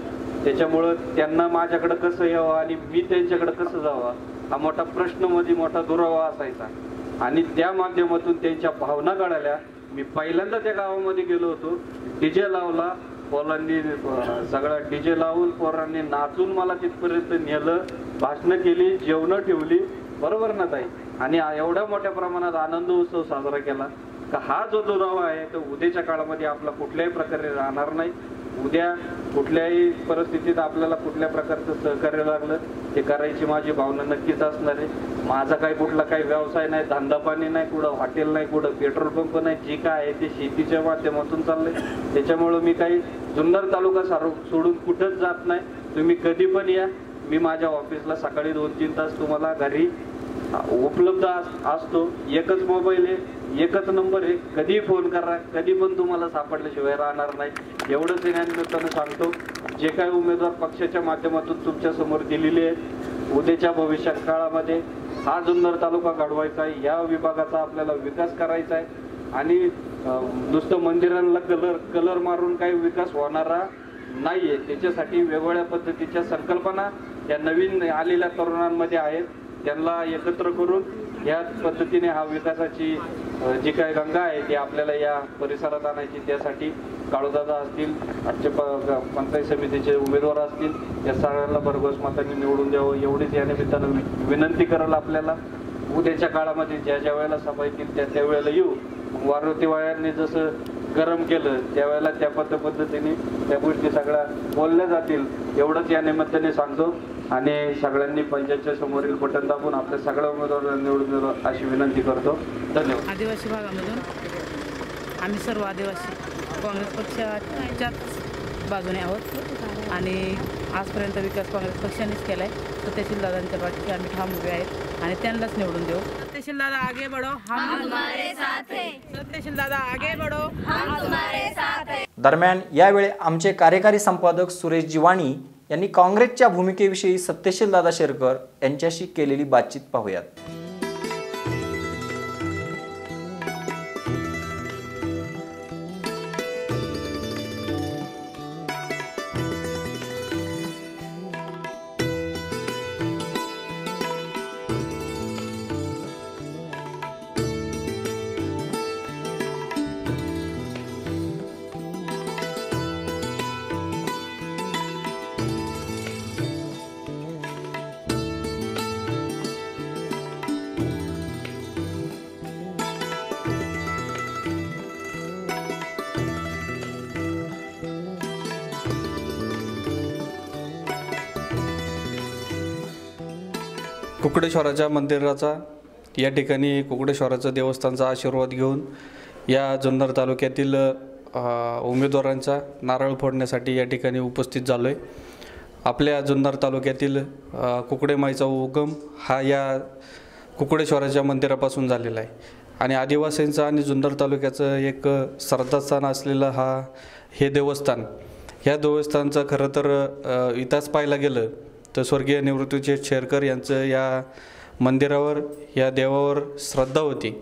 त्याच्यामुळं त्यांना माझ्याकडे कसं यावं आणि मी त्यांच्याकडे कसं जावं हा मोठा प्रश्न मध्ये मोठा दुरावा असायचा. आणि त्या माध्यमातून त्यांच्या भावना कळाल्या. मी पहिल्यांदा त्या गावामध्ये गेलो होतो, डीजे लावला, पोरांनी सगळा डीजे लावून पोरांनी नाचून मला तिथपर्यंत नेलं, भाषणं केली, जेवणं ठेवली. बरोबर ना ताई? आणि एवढ्या मोठ्या प्रमाणात आनंद उत्सव साजरा केला का हा जो दुरावा आहे तो उद्याच्या काळामध्ये आपला कुठल्याही प्रकारे राहणार नाही. उद्या कुठल्याही परिस्थितीत आपल्याला कुठल्या प्रकारचं सहकार्य लागलं ते करायची माझी भावना नक्कीच असणार आहे. माझा कुठला काही व्यवसाय नाही, धंदा पाणी नाही, कुठं हॉटेल नाही, कुठं पेट्रोल पंप नाही. जे काय आहे ते शेतीच्या माध्यमातून चाललंय. त्याच्यामुळं मी काही जुन्नर तालुका सोडून कुठंच जात नाही. तुम्ही कधी पण या, मी माझ्या ऑफिसला सकाळी 2-3 तास तुम्हाला घरी उपलब्ध असतो. एकच मोबाईल आहे, एकच नंबर आहे, कधी फोन करा, कधी पण तुम्हाला सापडल्याशिवाय राहणार नाही. एवढंच या निमित्तानं सांगतो. जे काही उमेदवार पक्षाच्या माध्यमातून तुमच्या समोर दिलेले आहेत, उद्याच्या भविष्य काळामध्ये हा जुन्नर तालुका घडवायचा आहे, या विभागाचा आपल्याला विकास करायचा आहे. आणि नुसतं मंदिरांना कलर मारून काही विकास होणारा नाहीये. त्याच्यासाठी वेगवेगळ्या पद्धतीच्या संकल्पना या नवीन आलेल्या तरुणांमध्ये आहेत. त्यांना एकत्र करून या पद्धतीने हा विकासाची जी काही गंगा आहे ती आपल्याला या परिसरात आणायची. त्यासाठी काळूदादा असतील, आजचे पंचायत समितीचे उमेदवार असतील, या सगळ्यांना भरघोस मतांनी निवडून द्यावं एवढीच या निमित्तानं विनंती कराल आपल्याला. उद्याच्या काळामध्ये ज्या वेळेला सभा येतील त्या वेळेला येऊ. वारवती वायांनी जसं गरम केलं त्यावेळेला त्या पद्धतीने त्या गोष्टी सगळ्या बोलल्या जातील एवढंच या निमित्ताने सांगतो. आणि सगळ्यांनी पंचायतच्या समोरील बटन दाबून आपल्या सगळ्या उमेदवारांना निवडून द्यावं अशी विनंती करतो. धन्यवाद. आदिवासी भागामधून आम्ही सर्व आदिवासी काँग्रेस पक्षाच्याच बाजूने आहोत आणि आजपर्यंत विकास काँग्रेस पक्षानेच केला आहे. सत्यशील दादांच्या पाठीशी आम्ही ठाम उभे आहेत आणि त्यांनाच निवडून देऊ. सत्यशील दादा आगे बढ़ो, हम तुम्हारे साथ हैं. सत्यशील दादा आगे बढ़ो, हम तुम्हारे साथ हैं. दरम्यान यावेळी आमचे कार्यकारी संपादक सुरेश जिवाणी यांनी काँग्रेसच्या भूमिकेविषयी सत्यशील दादा शेरकर यांच्याशी केलेली बातचीत पाहूयात. कुकडेश्वराच्या मंदिराचा या ठिकाणी कुकडेश्वराचं देवस्थानचा आशीर्वाद घेऊन या जुन्नर तालुक्यातील उमेदवारांचा नारळ फोडण्यासाठी या ठिकाणी उपस्थित झालो आहे. आपल्या जुन्नर तालुक्यातील कुकडेमाईचा उगम हा या कुकडेश्वराच्या मंदिरापासून झालेला आहे आणि आदिवासींचं आणि जुन्नर तालुक्याचं एक श्रद्धास्थान असलेलं हे देवस्थान. ह्या देवस्थानचं खरं तर इतिहास पाहायला गेलं तर स्वर्गीय निवृत्तीचे शेरकर यांचं या मंदिरावर या देवावर श्रद्धा होती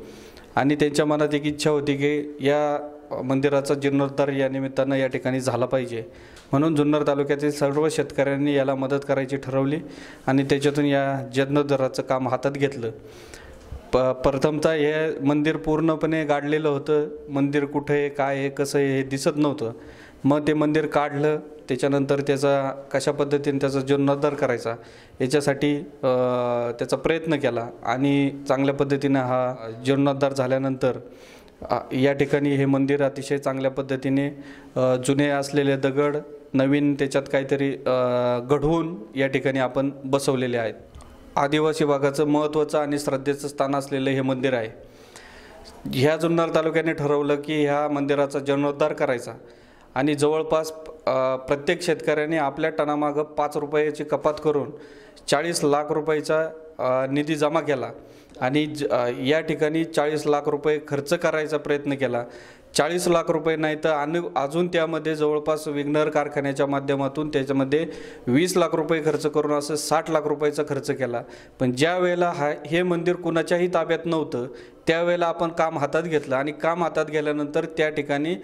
आणि त्यांच्या मनात एक इच्छा होती की या मंदिराचा जीर्णोद्धार या निमित्तानं या ठिकाणी झाला पाहिजे. म्हणून जुन्नर तालुक्यातील सर्व शेतकऱ्यांनी याला मदत करायची ठरवली आणि त्याच्यातून या जीर्णोद्धाराचं काम हातात घेतलं. प्रथमतः हे मंदिर पूर्णपणे गाडलेलं होतं. मंदिर कुठे आहे, काय आहे, कसं आहे हे दिसत नव्हतं. मग ते मंदिर काढलं, त्याच्यानंतर त्याचा कशा पद्धतीने त्याचा जीर्णोद्धार करायचा याच्यासाठी त्याचा प्रयत्न केला आणि चांगल्या पद्धतीनं हा जीर्णोद्धार झाल्यानंतर या ठिकाणी हे मंदिर अतिशय चांगल्या पद्धतीने जुने असलेले दगड नवीन त्याच्यात काहीतरी घडवून या ठिकाणी आपण बसवलेले आहेत. आदिवासी भागाचं महत्त्वाचं आणि श्रद्धेचं स्थान असलेलं हे मंदिर आहे. ह्या जुन्नर तालुक्याने ठरवलं की ह्या मंदिराचा जीर्णोद्धार करायचा आणि जवळपास प्रत्येक शेतकऱ्याने आपल्या टनामागं 5 रुपयाची कपात करून 40 लाख रुपयाचा निधी जमा केला आणि या ठिकाणी 40 लाख रुपये खर्च करायचा प्रयत्न केला. 40 लाख रुपये नाही तर आणि अजून त्यामध्ये जवळपास विघ्नर कारखान्याच्या माध्यमातून त्याच्यामध्ये 20 लाख रुपये खर्च करून असं 60 लाख रुपयाचा खर्च केला. पण ज्या वेळेला हे मंदिर कुणाच्याही ताब्यात नव्हतं त्यावेळेला आपण काम हातात घेतलं आणि काम हातात गेल्यानंतर त्या ठिकाणी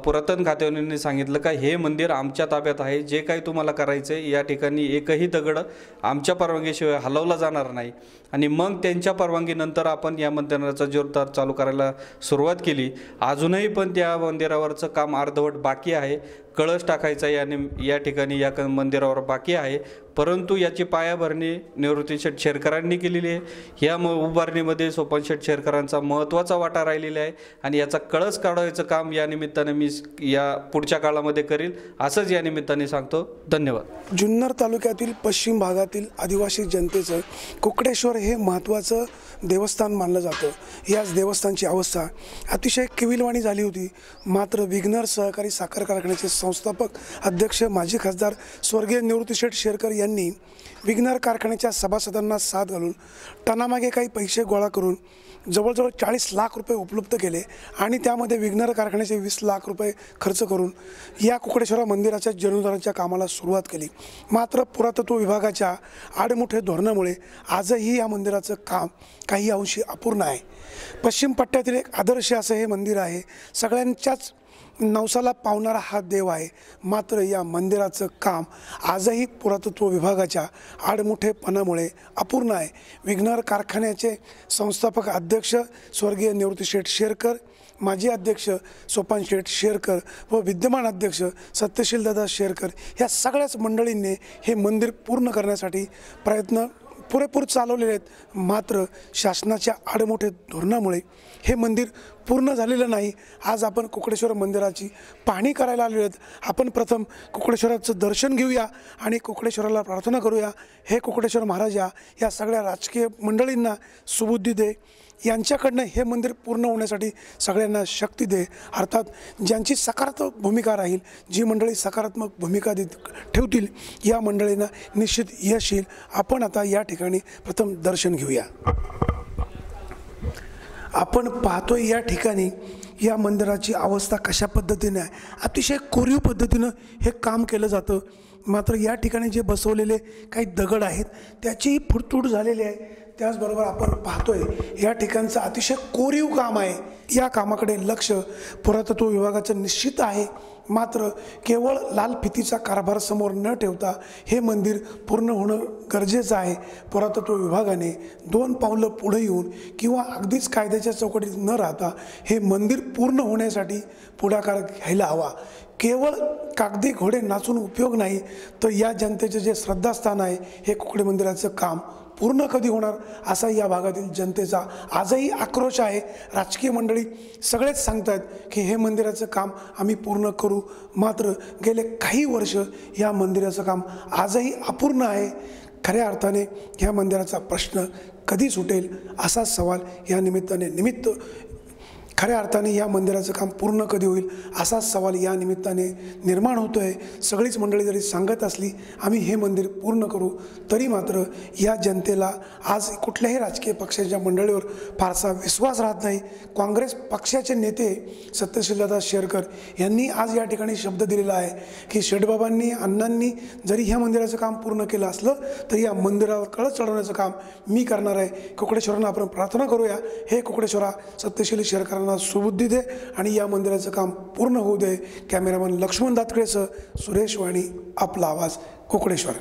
पुरातन खात्याने सांगितलं का हे मंदिर आमच्या ताब्यात आहे, जे काही तुम्हाला करायचं आहे या ठिकाणी एकही दगड आमच्या परवानगीशिवाय हलवला जाणार नाही. आणि मग त्यांच्या परवानगीनंतर आपण या मंदिराचा जोरदार चालू करायला सुरुवात केली. अजूनही पण त्या मंदिरावरचं काम अर्धवट बाकी आहे. कळस टाकायचा या ठिकाणी या मंदिरावर बाकी आहे, परंतु याची पायाभरणी निवृत्ती शेठ शेरकरांनी केलेली आहे. या उभारणीमध्ये सोपान शेठ शेरकरांचा महत्त्वाचा वाटा राहिलेला आहे आणि याचा कळस काढायचं काम या निमित्ताने मी या पुढच्या काळामध्ये करील असंच या निमित्ताने सांगतो. धन्यवाद. जुन्नर तालुक्यातील पश्चिम भागातील आदिवासी जनतेचं कुकडेश्वर हे महत्त्वाचं देवस्थान मानलं जातं. याच देवस्थानची अवस्था अतिशय केविलवाणी झाली होती. मात्र विघ्नर सहकारी साखर कारखान्याचे संस्थापक अध्यक्ष माजी खासदार स्वर्गीय निवृत्ती शेठ शेरकर यांनी विघ्नर कारखान्याच्या सभासदांना साथ घालून टनामागे काही पैसे गोळा करून जवळजवळ 40 लाख रुपये उपलब्ध केले आणि त्यामध्ये विघ्नर कारखान्याचे 20 लाख रुपये खर्च करून या कुकडेश्वर मंदिराच्या जीर्णोद्धाराच्या कामाला सुरुवात केली. मात्र पुरातत्व विभागाच्या आडमुठे धोरणामुळे आजही या मंदिराचं काम काही अंशी अपूर्ण आहे. पश्चिम पट्ट्यातील एक आदर्श असं हे मंदिर आहे. सगळ्यांच्याच नवसाला पावणारा हा देव आहे. मात्र या मंदिराचं काम आजही पुरातत्व विभागाच्या आडमुठेपणामुळे अपूर्ण आहे. विघ्नर कारखान्याचे संस्थापक अध्यक्ष स्वर्गीय निवृत्ती शेठ शेरकर, माजी अध्यक्ष सोपान शेठ शेरकर व विद्यमान अध्यक्ष सत्यशीलदादा शेरकर या सगळ्याच मंडळींनी हे मंदिर पूर्ण करण्यासाठी प्रयत्न पुरेपूर चालवलेले आहेत. मात्र शासनाच्या आडमोठे धोरणामुळे हे मंदिर पूर्ण झालेलं नाही. आज आपण कुकडेश्वर मंदिराची पाहणी करायला आलेलो आहेत. आपण प्रथम कुकडेश्वराचं दर्शन घेऊया आणि कुकडेश्वराला प्रार्थना करूया. हे कुकडेश्वर महाराज या सगळ्या राजकीय मंडळींना सुबुद्धी दे, यांच्याकडनं हे मंदिर पूर्ण होण्यासाठी सगळ्यांना शक्ती दे. अर्थात ज्यांची सकारात्मक भूमिका राहील, जी मंडळी सकारात्मक भूमिका ठेवतील या मंडळींना निश्चित यश येईल. आपण आता या ठिकाणी प्रथम दर्शन घेऊया. आपण पाहतोय या ठिकाणी या मंदिराची अवस्था कशा पद्धतीने आहे. अतिशय कोरीव पद्धतीनं हे काम केलं जातं. मात्र या ठिकाणी जे बसवलेले काही दगड आहेत त्याचीही फुटतूट झालेली आहे. त्याचबरोबर आपण पाहतोय या ठिकाणचं अतिशय कोरीव काम आहे. या कामाकडे लक्ष पुरातत्व विभागाचं निश्चित आहे. मात्र केवळ लाल फितीचा कारभार समोर न ठेवता हे मंदिर पूर्ण होणं गरजेचं आहे. पुरातत्व विभागाने 2 पावलं पुढे येऊन किंवा अगदीच कायद्याच्या चौकटीत न राहता हे मंदिर पूर्ण होण्यासाठी पुढाकार घ्यायला हवा. केवळ कागदी घोडे नाचून उपयोग नाही. तर या जनतेचं जे श्रद्धास्थान आहे हे कुकडे मंदिराचं काम पूर्ण कधी होणार असा या भागातील जनतेचा आजही आक्रोश आहे. राजकीय मंडळी सगळेच सांगतात की हे मंदिराचं काम आम्ही पूर्ण करू. मात्र गेले काही वर्ष या मंदिराचं काम आजही अपूर्ण आहे. खऱ्या अर्थाने ह्या मंदिराचा प्रश्न कधी सुटेल असा सवाल या निमित्ताने खऱ्या अर्थाने या मंदिराचं काम पूर्ण कधी होईल असा सवाल या निमित्ताने निर्माण होतो आहे. सगळीच मंडळी जरी सांगत असली आम्ही हे मंदिर पूर्ण करू, तरी मात्र या जनतेला आज कुठल्याही राजकीय पक्षाच्या मंडळीवर फारसा विश्वास राहत नाही. काँग्रेस पक्षाचे नेते सत्यशीलदादा शेरकर यांनी आज या ठिकाणी शब्द दिलेला आहे की शेठबाबांनी अण्णांनी जरी ह्या मंदिराचं काम पूर्ण केलं असलं तरी या मंदिरावर कळस चढवण्याचं काम मी करणार आहे. कुकडेश्वरांना आपण प्रार्थना करूया, हे कुकडेश्वरा सत्यशील शेरकरांना सुबुद्धी दे आणि या मंदिराचं काम पूर्ण होऊ दे. कॅमेरामन लक्ष्मण दातकडेसह सुरेश वाणी, आपला आवाज, कुकडेश्वर.